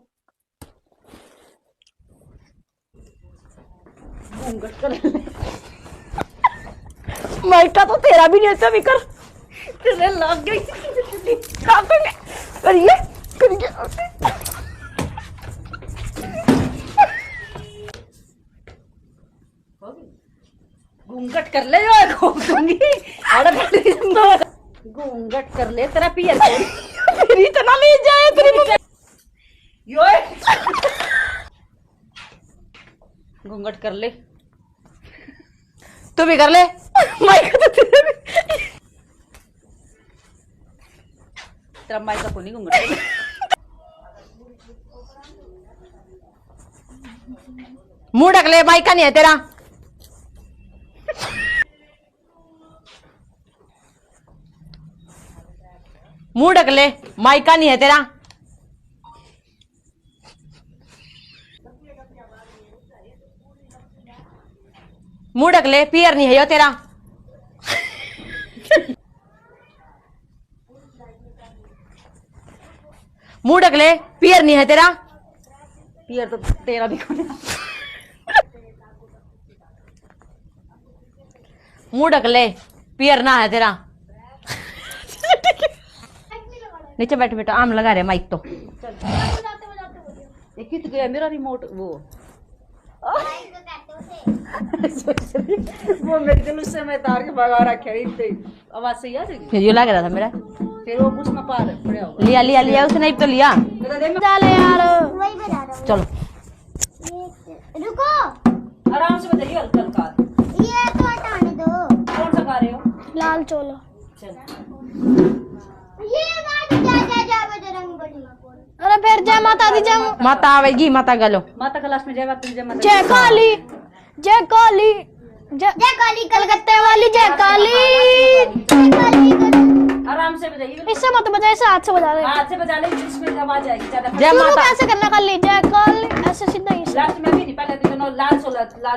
माइका तो तेरा भी नहीं ऐसा भी कर, तेरे लग गई करिए करिए। घूंघट कर ले, घूमूंगी घूंघट कर ले, तेरा पियर फिर इतना ले जाए तेरे घूंघट कर ले, तू भी कर ले। माइका तो तेरा भी, तेरा माइका को नहीं घूंघट। मुंह ढक ले, माइका नहीं है तेरा। मुंह ढक ले, माइका नहीं है तेरा। मुंह ढक ले, पियर नहीं है यो तेरा। मुंह ढक ले, पियर नहीं है तेरा। पियर तो तेरा भी कौन है? मुंह ढक ले, पियर ना है तेरा। नीचे बैठ बेटा, आम लगा रहे माइक तो। ये कित गया मेरा रिमोट, वो वो मेरे दिल से मैं तार के भगा रखा है, इतने आवाज सही आ रही। फिर ये लग रहा था मेरा, फिर वो कुछ ना पार पड़े होगा। लिया लिया लिया उसने तो लिया। चलो यार वही बजा रहा हूँ। चलो रुको, आराम से बताइए, हल्का हल्का। ये तो हटाने दो। कौन सा खा रहे हो? लाल चोलो। चल ये गाड़ी अरे फिर जय माता दी जय माता आवेगी, माता गलो। माता क्लास में जय माता जय माता जय काली जय काली जय काली कलकत्ते वाली जय काली। आराम से बजाइए, इससे मत बजा, इससे हाथ से बजा रहे। हाथ से बजा ले, इसमें आवाज आएगी ज्यादा। जय शुरू माता। कैसे करना काली जय काली, ऐसे सीधा ही। लास्ट में भी नहीं, पहले तो लाल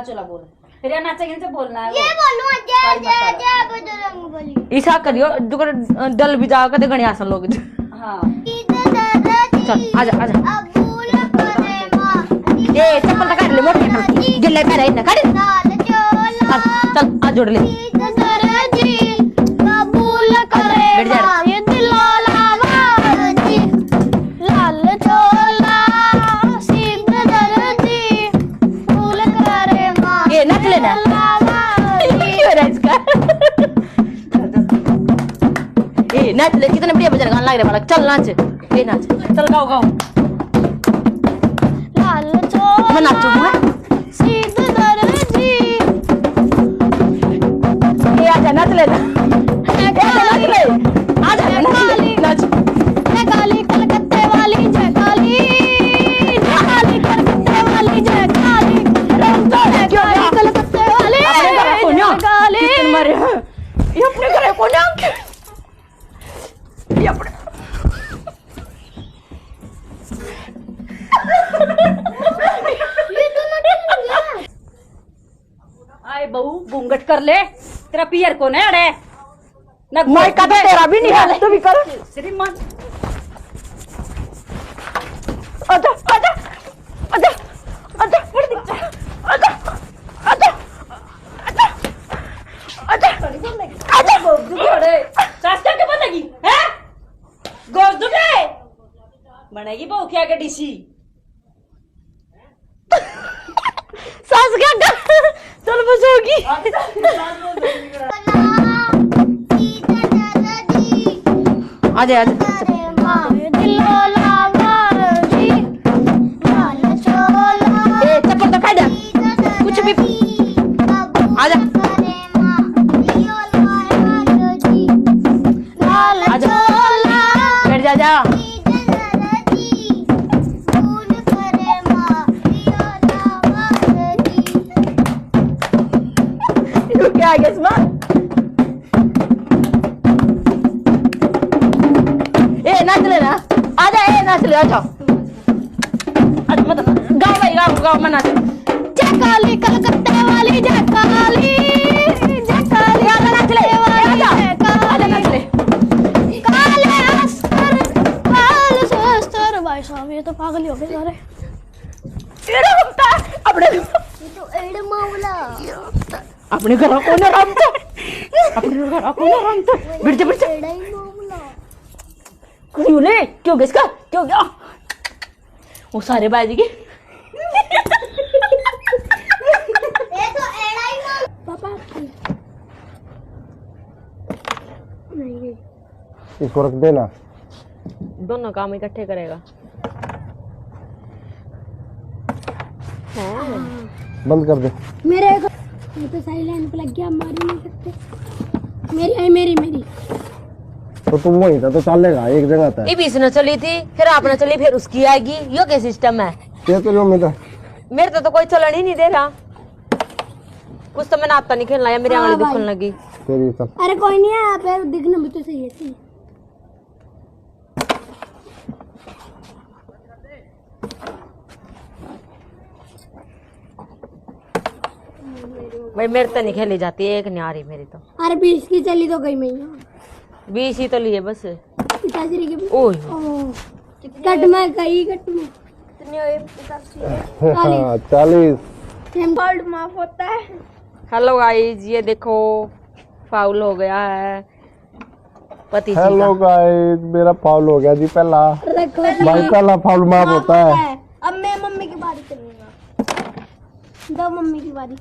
चोला बोल, फिर ये नाचेंगे तो बोलना है। ये बोलूं जय जय जय बजरंग बली। ईसा करियो जो डल भी जाओ कदे गणी आसन लोग। हाँ चल आजा आजा। ए चप्पल तो काट ले, मोटे गिल्ले पैर है ना काट। चल आ जोड़ ले। कबूल करे ये दिलोला वाजी लाल चोला सीध दर्जी फूल करे मां। ये नाच लेना। क्यों रहा इसका? ए नाच ले, कितने बढ़िया भजन गाने लग रहे बालक। चल नाच, ये नाच, चल गाओ गाओ। लाल चोला मैं नाचूं मैं। सीध दर्जी ये आजा नाच लेना। नाच ले, आजा नाच। जय काली कलकत्ते वाली जय काली, जय काली कलकत्ते वाली जय काली, जय काली कलकत्ते वाली जय काली। कितने मारे हैं ये अपने घरे को ना, ये अपने आए बहू घूंघट कर ले, तेरा पियर कौन है अड़े ना? मैं का तो तेरा भी नहीं है, तू भी कर। श्रीमान आजा आजा आजा आजा आजा आजा आजा आजा आजा। अड़े सास क्या बनेगी है? गोद दुखे बनेगी बहू क्या के डीसी। सास क्या कर, चल बस होगी। आजा आजा। ए चप्पल तो काट, कुछ भी आजा आजा, बैठ जा जा। क्या गया इसमें? ए नाच लेना, आजा ए नाच ले, आजा आज मत गाओ भाई, गाओ गाओ मना। जय काली कलकत्ते वाली जय काली, जय काली आजा नाच ले, आजा आजा नाच ले। काले अस्तर काल शस्त्र। भाई साहब ये तो पागल ही हो गए सारे। तेरा हमता अपने ये तो एड़ मावला अपने घर को ना रमता, अपने घर को ना रमता। बिरजे बिरजे एड़ा ही मावला। क्यों ले, क्यों गया इसका, क्यों गया वो सारे बाजी के। ये तो एड़ा ही मावला। पापा नहीं इसको रख देना। दोनों काम इकट्ठे करेगा। बंद कर दे। मेरे को ये तो साइलेंट पे लग गया, मार ही नहीं सकते। मेरी आई मेरी मेरी तो तुम वहीं था तो चलेगा, एक जगह था। ये बीच न चली थी, फिर आप न चली, फिर उसकी आएगी। यो क्या सिस्टम है? ये तो जो मेरा मेरे तो कोई चलन ही नहीं दे रहा। कुछ तो मैंने आता नहीं खेलना है, मेरी आंगली दुखने लगी। तेरी सब अरे कोई नहीं है, आप दिखने भी तो सही है। भाई मेरे तो नहीं खेली जाती, एक नहीं आ रही मेरी तो। अरे 20 की चली तो गई मैं 20 ही तो लिए बस। पिताश्री की ओह कट में गई, कट में कितने हुए? 40। गोल्ड माफ होता है। हेलो गाइस, ये देखो फाउल हो गया है पति जी हेलो का। गाइस, मेरा फाउल हो गया जी पहला। रखो भाई पहला फाउल माफ होता है। अब मैं मम्मी की बारी करूंगा। दो मम्मी की बारी।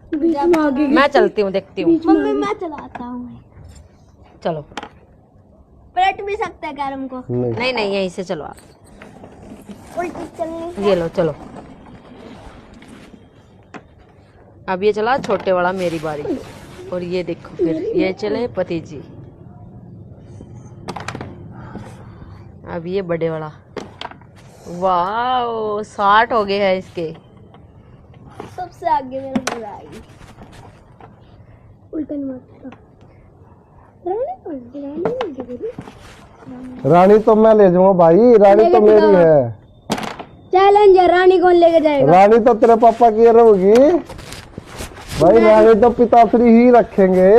बीच में आगे मैं चलती हूँ, देखती हूँ। मम्मी मैं चलाता हूँ। चलो पलट भी सकता है कैरम को। नहीं नहीं नहीं, यहीं से चलो आप। उल्टी चलनी। ये लो चलो। अब ये चला छोटे वाला, मेरी बारी। और ये देखो फिर ये चले पति जी। अब ये बड़े वाला, वाह 60 हो गए हैं इसके। सबसे आगे मेरा बुरा आई, उल्टा नहीं मारता। रानी तो मैं ले जाऊंगा भाई, रानी तो मेरी है। चैलेंजर रानी कौन लेके जाएगा? रानी तो तेरे पापा की रहोगी भाई, रानी तो पिताश्री ही रखेंगे।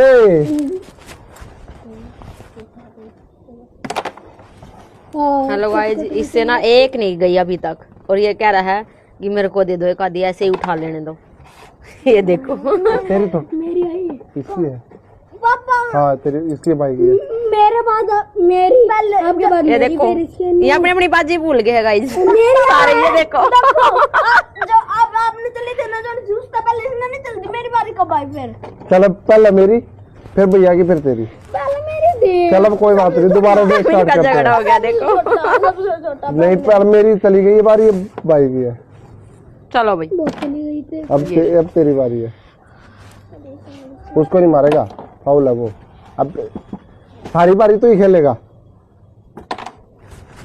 हेलो गाइस, इससे ना एक नहीं गई अभी तक, और ये कह रहा है कि मेरे को दे दो एक आधी, ऐसे ही उठा लेने दो। ये देखो तेरी तो मेरी आई है। इसकी है पापा हाँ, तेरी इसकी भाई की है। मेरे बाद मेरी आपके बाद ये मेरी, देखो, फिर इसके ये अपनी अपनी बाजी भूल गए हैं गाइस मेरी सारे। ये देखो जो अब आपने चली थी ना, जो जूस था पहले इसने नहीं चलती, मेरी बारी कब आई? फिर चल पहले मेरी, फिर भैया की, फिर तेरी। पहले मेरी थी। चल अब कोई बात नहीं, दोबारा से स्टार्ट इनका करते झगड़ा हैं। हो गया देखो। सबसे छोटा नहीं पर मेरी चली गई ये बारी, ये भाई की है। चलो भाई, बहुत चली गई थी। अब तेरी बारी है। उसको नहीं मारेगा, फाउल है वो। अब सारी बारी तो ही खेलेगा।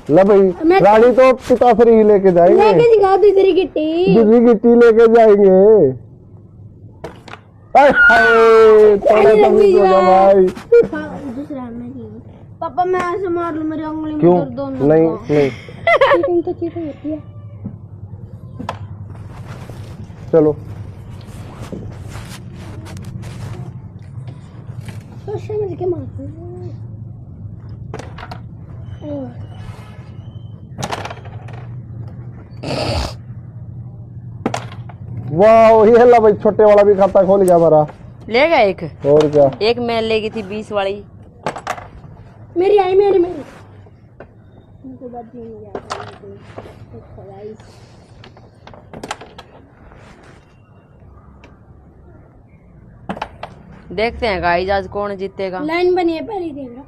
ले भाई, रानी तो पिताश्री ही लेके जाएंगे, लेके दिखा दूसरी गिट्टी। दूसरी गिट्टी लेके जाएंगे। हाय हाय, थोड़ा सा मिस हो गया भाई। दूसरा मेरी। पापा मैं ऐसे मार लूं, मेरी उंगली में क्यों? दर्द होने नहीं लगा। नहीं, चीटिंग तो चीटिंग होती है। चलो तो समझ के मारते हैं। वाह, ये ला भाई, छोटे वाला भी खाता खोल गया हमारा। ले गया एक, और क्या, एक मैं ले गई थी 20 वाली। मेरी आई, मेरी मेरी। उनको बात नहीं आता है। देखते हैं गाइस आज कौन जीतेगा। लाइन बनी है, पहले देख रहा।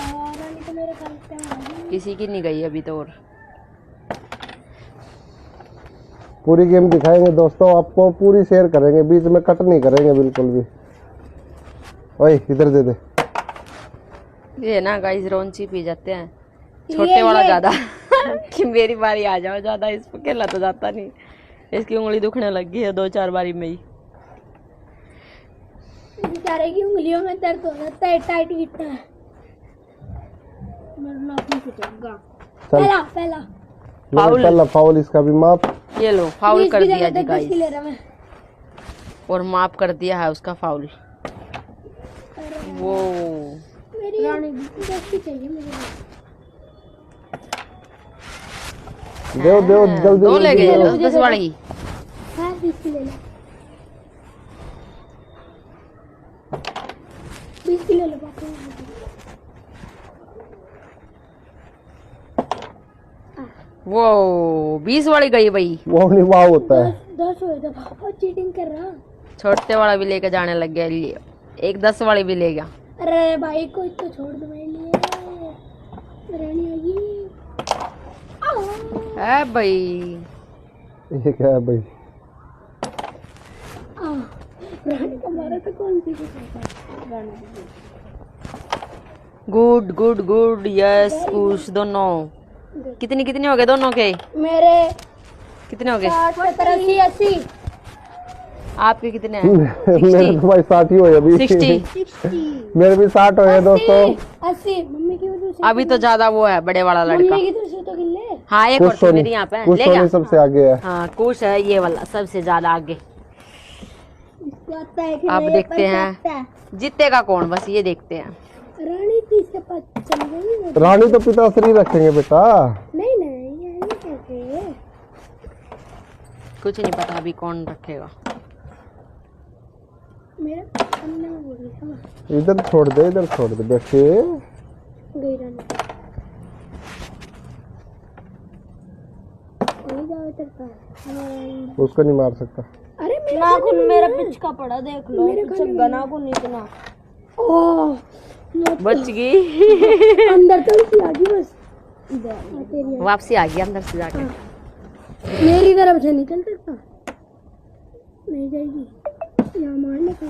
रानी तो मेरे ख्याल से मारी। किसी की नहीं गई अभी तो। और पूरी गेम दिखाएंगे दोस्तों, आपको पूरी शेयर करेंगे, बीच में कट नहीं करेंगे बिल्कुल भी। ओए इधर दे दे। ये ना गाइस रौंची पी जाते हैं, छोटे वाला ज्यादा कि मेरी बारी आ जाओ ज्यादा, इस पे खेला तो जाता नहीं। इसकी उंगली दुखने लग गई है 2-4 बारी में ही। बेचारे की उंगलियों में दर्द हो जाता है, टाइट गिट्टा है। मेरा नाक नहीं फटेगा। चल पहला पहला फाउल। पहला फाउल, इसका भी माफ। ये लो फाउल 20 कर की दिया जगह जी 10 की गाइस, ले रहा मैं। और माफ कर दिया है उसका फाउल। वो मेरी रानी 10 की चाहिए मुझे। दो दो जल्दी दो ले जल्दी गए दो। 10 वाली। हाँ 20 की ले लो। 20 की ले लो पापा। वो 20 वाली गई भाई। वो नहीं, वाह होता है। 10 हो गया पापा, चीटिंग कर रहा। छोटे वाला भी लेके जाने लग गया, लिए एक 10 वाली भी ले गया। अरे भाई कोई तो छोड़ दो मेरे लिए। रानी आई है भाई। ये क्या है भाई? रानी का मारा तो कौन सी good good good, yes push दोनों। कितनी कितनी हो गए दोनों के? मेरे कितने हो गए 60 70 80 80 आपके? कितने हैं? मेरे तो भाई 60 ही हो अभी। 60। मेरे भी 60 हो गए दोस्तों। 80 मम्मी की वजह से। अभी तो ज्यादा वो है बड़े वाला लड़का। मम्मी की वजह से तो गिल्ले। हाँ एक और मेरी यहाँ पे कुछ ले तो गया। नहीं, सबसे आगे है। हाँ कुछ है ये वाला सबसे ज्यादा आगे। इसको आता है कि अब नहीं, देखते पर हैं। आता है। जीतेगा कौन, बस ये देखते हैं। रानी 30 से 5 चल गई। रानी तो पिताश्री रखेंगे बेटा। नहीं नहीं ये नहीं कैसे। कुछ नहीं पता अभी कौन रखेगा। मेरा अन्ना बोल रही है। इधर छोड़ दे, इधर छोड़ दे बेटे। गई रानी। कोई जाओ इधर का। उसको नहीं मार सकता। अरे मेरा नाखून मेरा पिच का पड़ा, देख लो। पिचका नाखून इतना। ओह बच गई। अंदर तो उसकी आ गई बस। तेरी वापसी आ गई अंदर से जाके। मेरी तरफ से निकल सकता नहीं जाएगी। यहाँ मारने का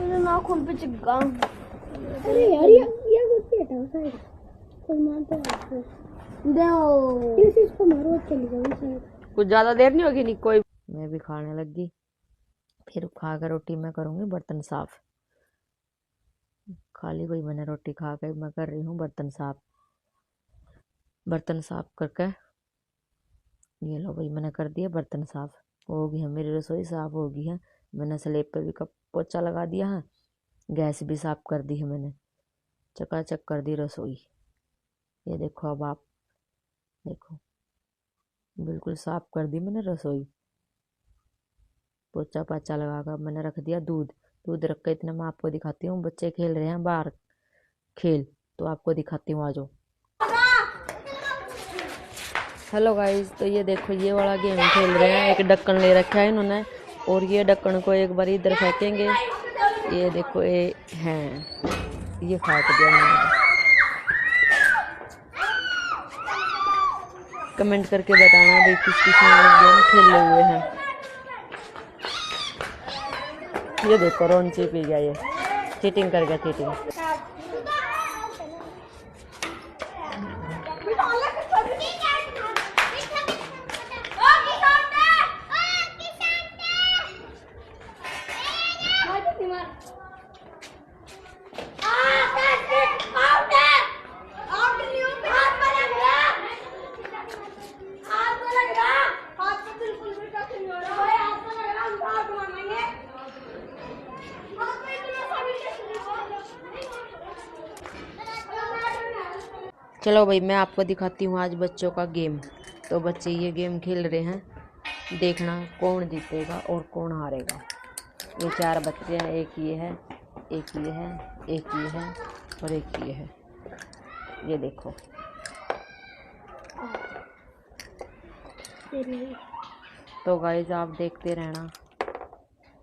मेरे नाखून पे चिपका। अरे यार ये ये कुछ हटाओ साइड कोई मारता है दो इसको मारो चली जाओ साइड। कुछ ज्यादा देर नहीं होगी नहीं कोई। मैं भी खाने लगी, फिर खाकर रोटी मैं करूँगी बर्तन साफ। खाली कोई मैंने रोटी खा कर मैं कर रही हूँ बर्तन साफ। बर्तन साफ करके ये लो भाई मैंने कर दिया बर्तन साफ। हो गई है मेरी रसोई साफ हो गई है। मैंने स्लेब पे भी कप पोछा लगा दिया है, गैस भी साफ कर दी है मैंने, चकाचक कर दी रसोई। ये देखो अब आप देखो बिल्कुल साफ कर दी मैंने रसोई। पोछा पाछा लगा कर मैंने रख दिया दूध। दूध रख कर इतना मैं आपको दिखाती हूँ। बच्चे खेल रहे हैं बाहर खेल, तो आपको दिखाती हूँ आज। हेलो गाइस, तो ये देखो ये वाला गेम खेल रहे हैं। एक ढक्कन ले रखा है इन्होंने और ये ढक्कन को एक बार इधर फेंकेंगे। ये देखो ये हैं, ये फेंक दिया मैंने। कमेंट करके बताना भाई किस किस गेम खेले हुए हैं। ये देखो रॉन्ची पी गया, ये चीटिंग कर गया चीटिंग। चलो भाई मैं आपको दिखाती हूँ आज बच्चों का गेम। तो बच्चे ये गेम खेल रहे हैं, देखना कौन जीतेगा और कौन हारेगा। ये 4 बच्चे हैं, एक ये है, एक ये है, एक ये है और एक ये है। ये देखो तो गाइस आप देखते रहना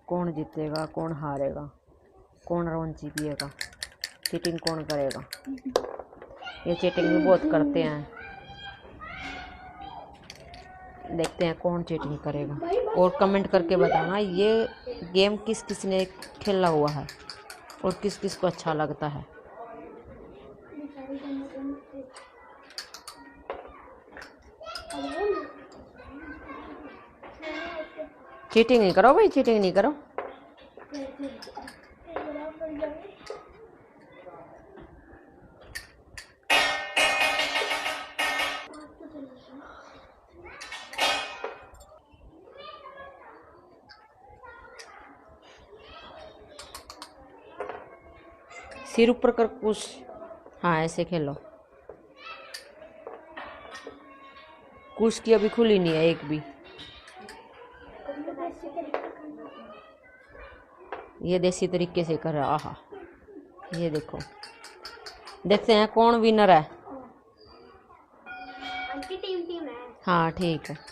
कौन जीतेगा कौन हारेगा, कौन रौंची पिएगा, चीटिंग कौन करेगा। ये चीटिंग भी बहुत करते हैं, देखते हैं कौन चीटिंग करेगा। और कमेंट करके बताना ये गेम किस किस ने खेला हुआ है और किस किस को अच्छा लगता है। चीटिंग नहीं करो भाई, चीटिंग नहीं करो। सिर ऊपर कर कुछ, हाँ ऐसे खेलो। कुछ की अभी खुली नहीं है एक भी। ये देसी तरीके से कर रहा। आहा ये देखो, देखते हैं कौन विनर है। टीम है। हाँ ठीक है।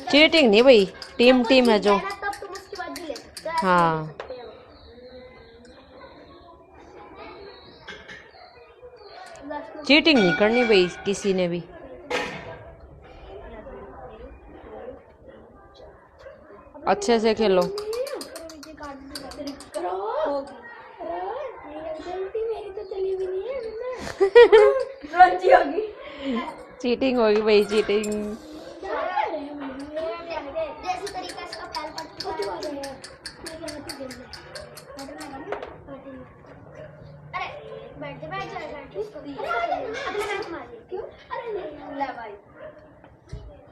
चीटिंग नहीं भाई, टीम टीम है जो। हाँ चीटिंग नहीं करनी भाई किसी ने भी। अच्छे से खेलो। चीटिंग होगी भाई, चीटिंग।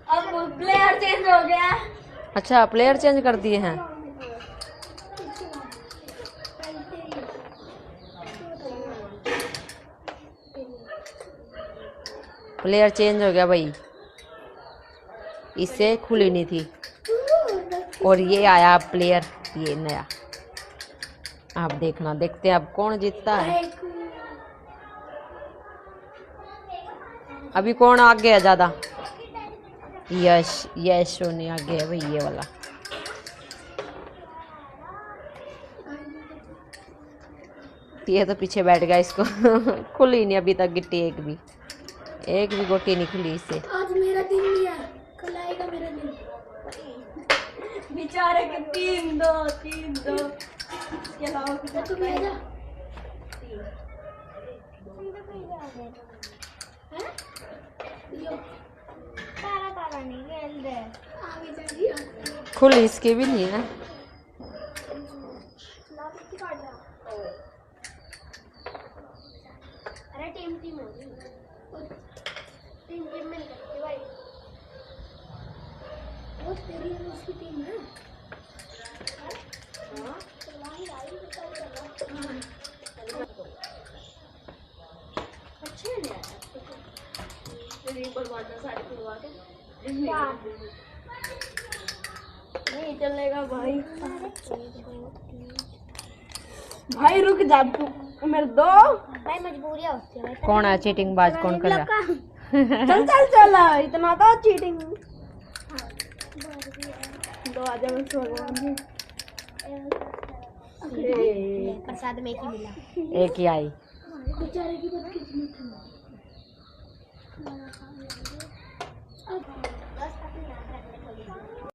अब प्लेयर चेंज हो गया। अच्छा प्लेयर चेंज कर दिए हैं। प्लेयर चेंज हो गया भाई, इससे खुली नहीं थी और ये आया प्लेयर, ये नया। आप देखना, देखते हैं अब कौन जीतता है। अभी कौन आगे है ज्यादा? यश, यश सोनी आगे है भाई, ये वाला। ये तो पीछे बैठ गया, इसको खुली नहीं अभी तक गिट्टी, एक भी गोटी नहीं खुली इससे। आज मेरा दिन नहीं है, कल आएगा मेरा दिन। बेचारे के 3-2 इसके अलावा कुछ तो भी आजा। तारा नहीं खेल रहे, आगे चलिए। खुली इसकी भी नहीं है। अरे टीम होगी, टीम में नहीं करते भाई, वो तेरी और उसकी टीम है। हाँ अच्छे नहीं आया नहीं चलेगा भाई। भाई रुक जा तू, मेरे दो भाई मजबूरियां होती है। कौन है चीटिंग बाज, कौन कर रहा? चल इतना तो चीटिंग। दो आजा बस भगवान जी। प्रसाद में ही मिला, एक ही आई। बेचारे की बदकिस्मत है।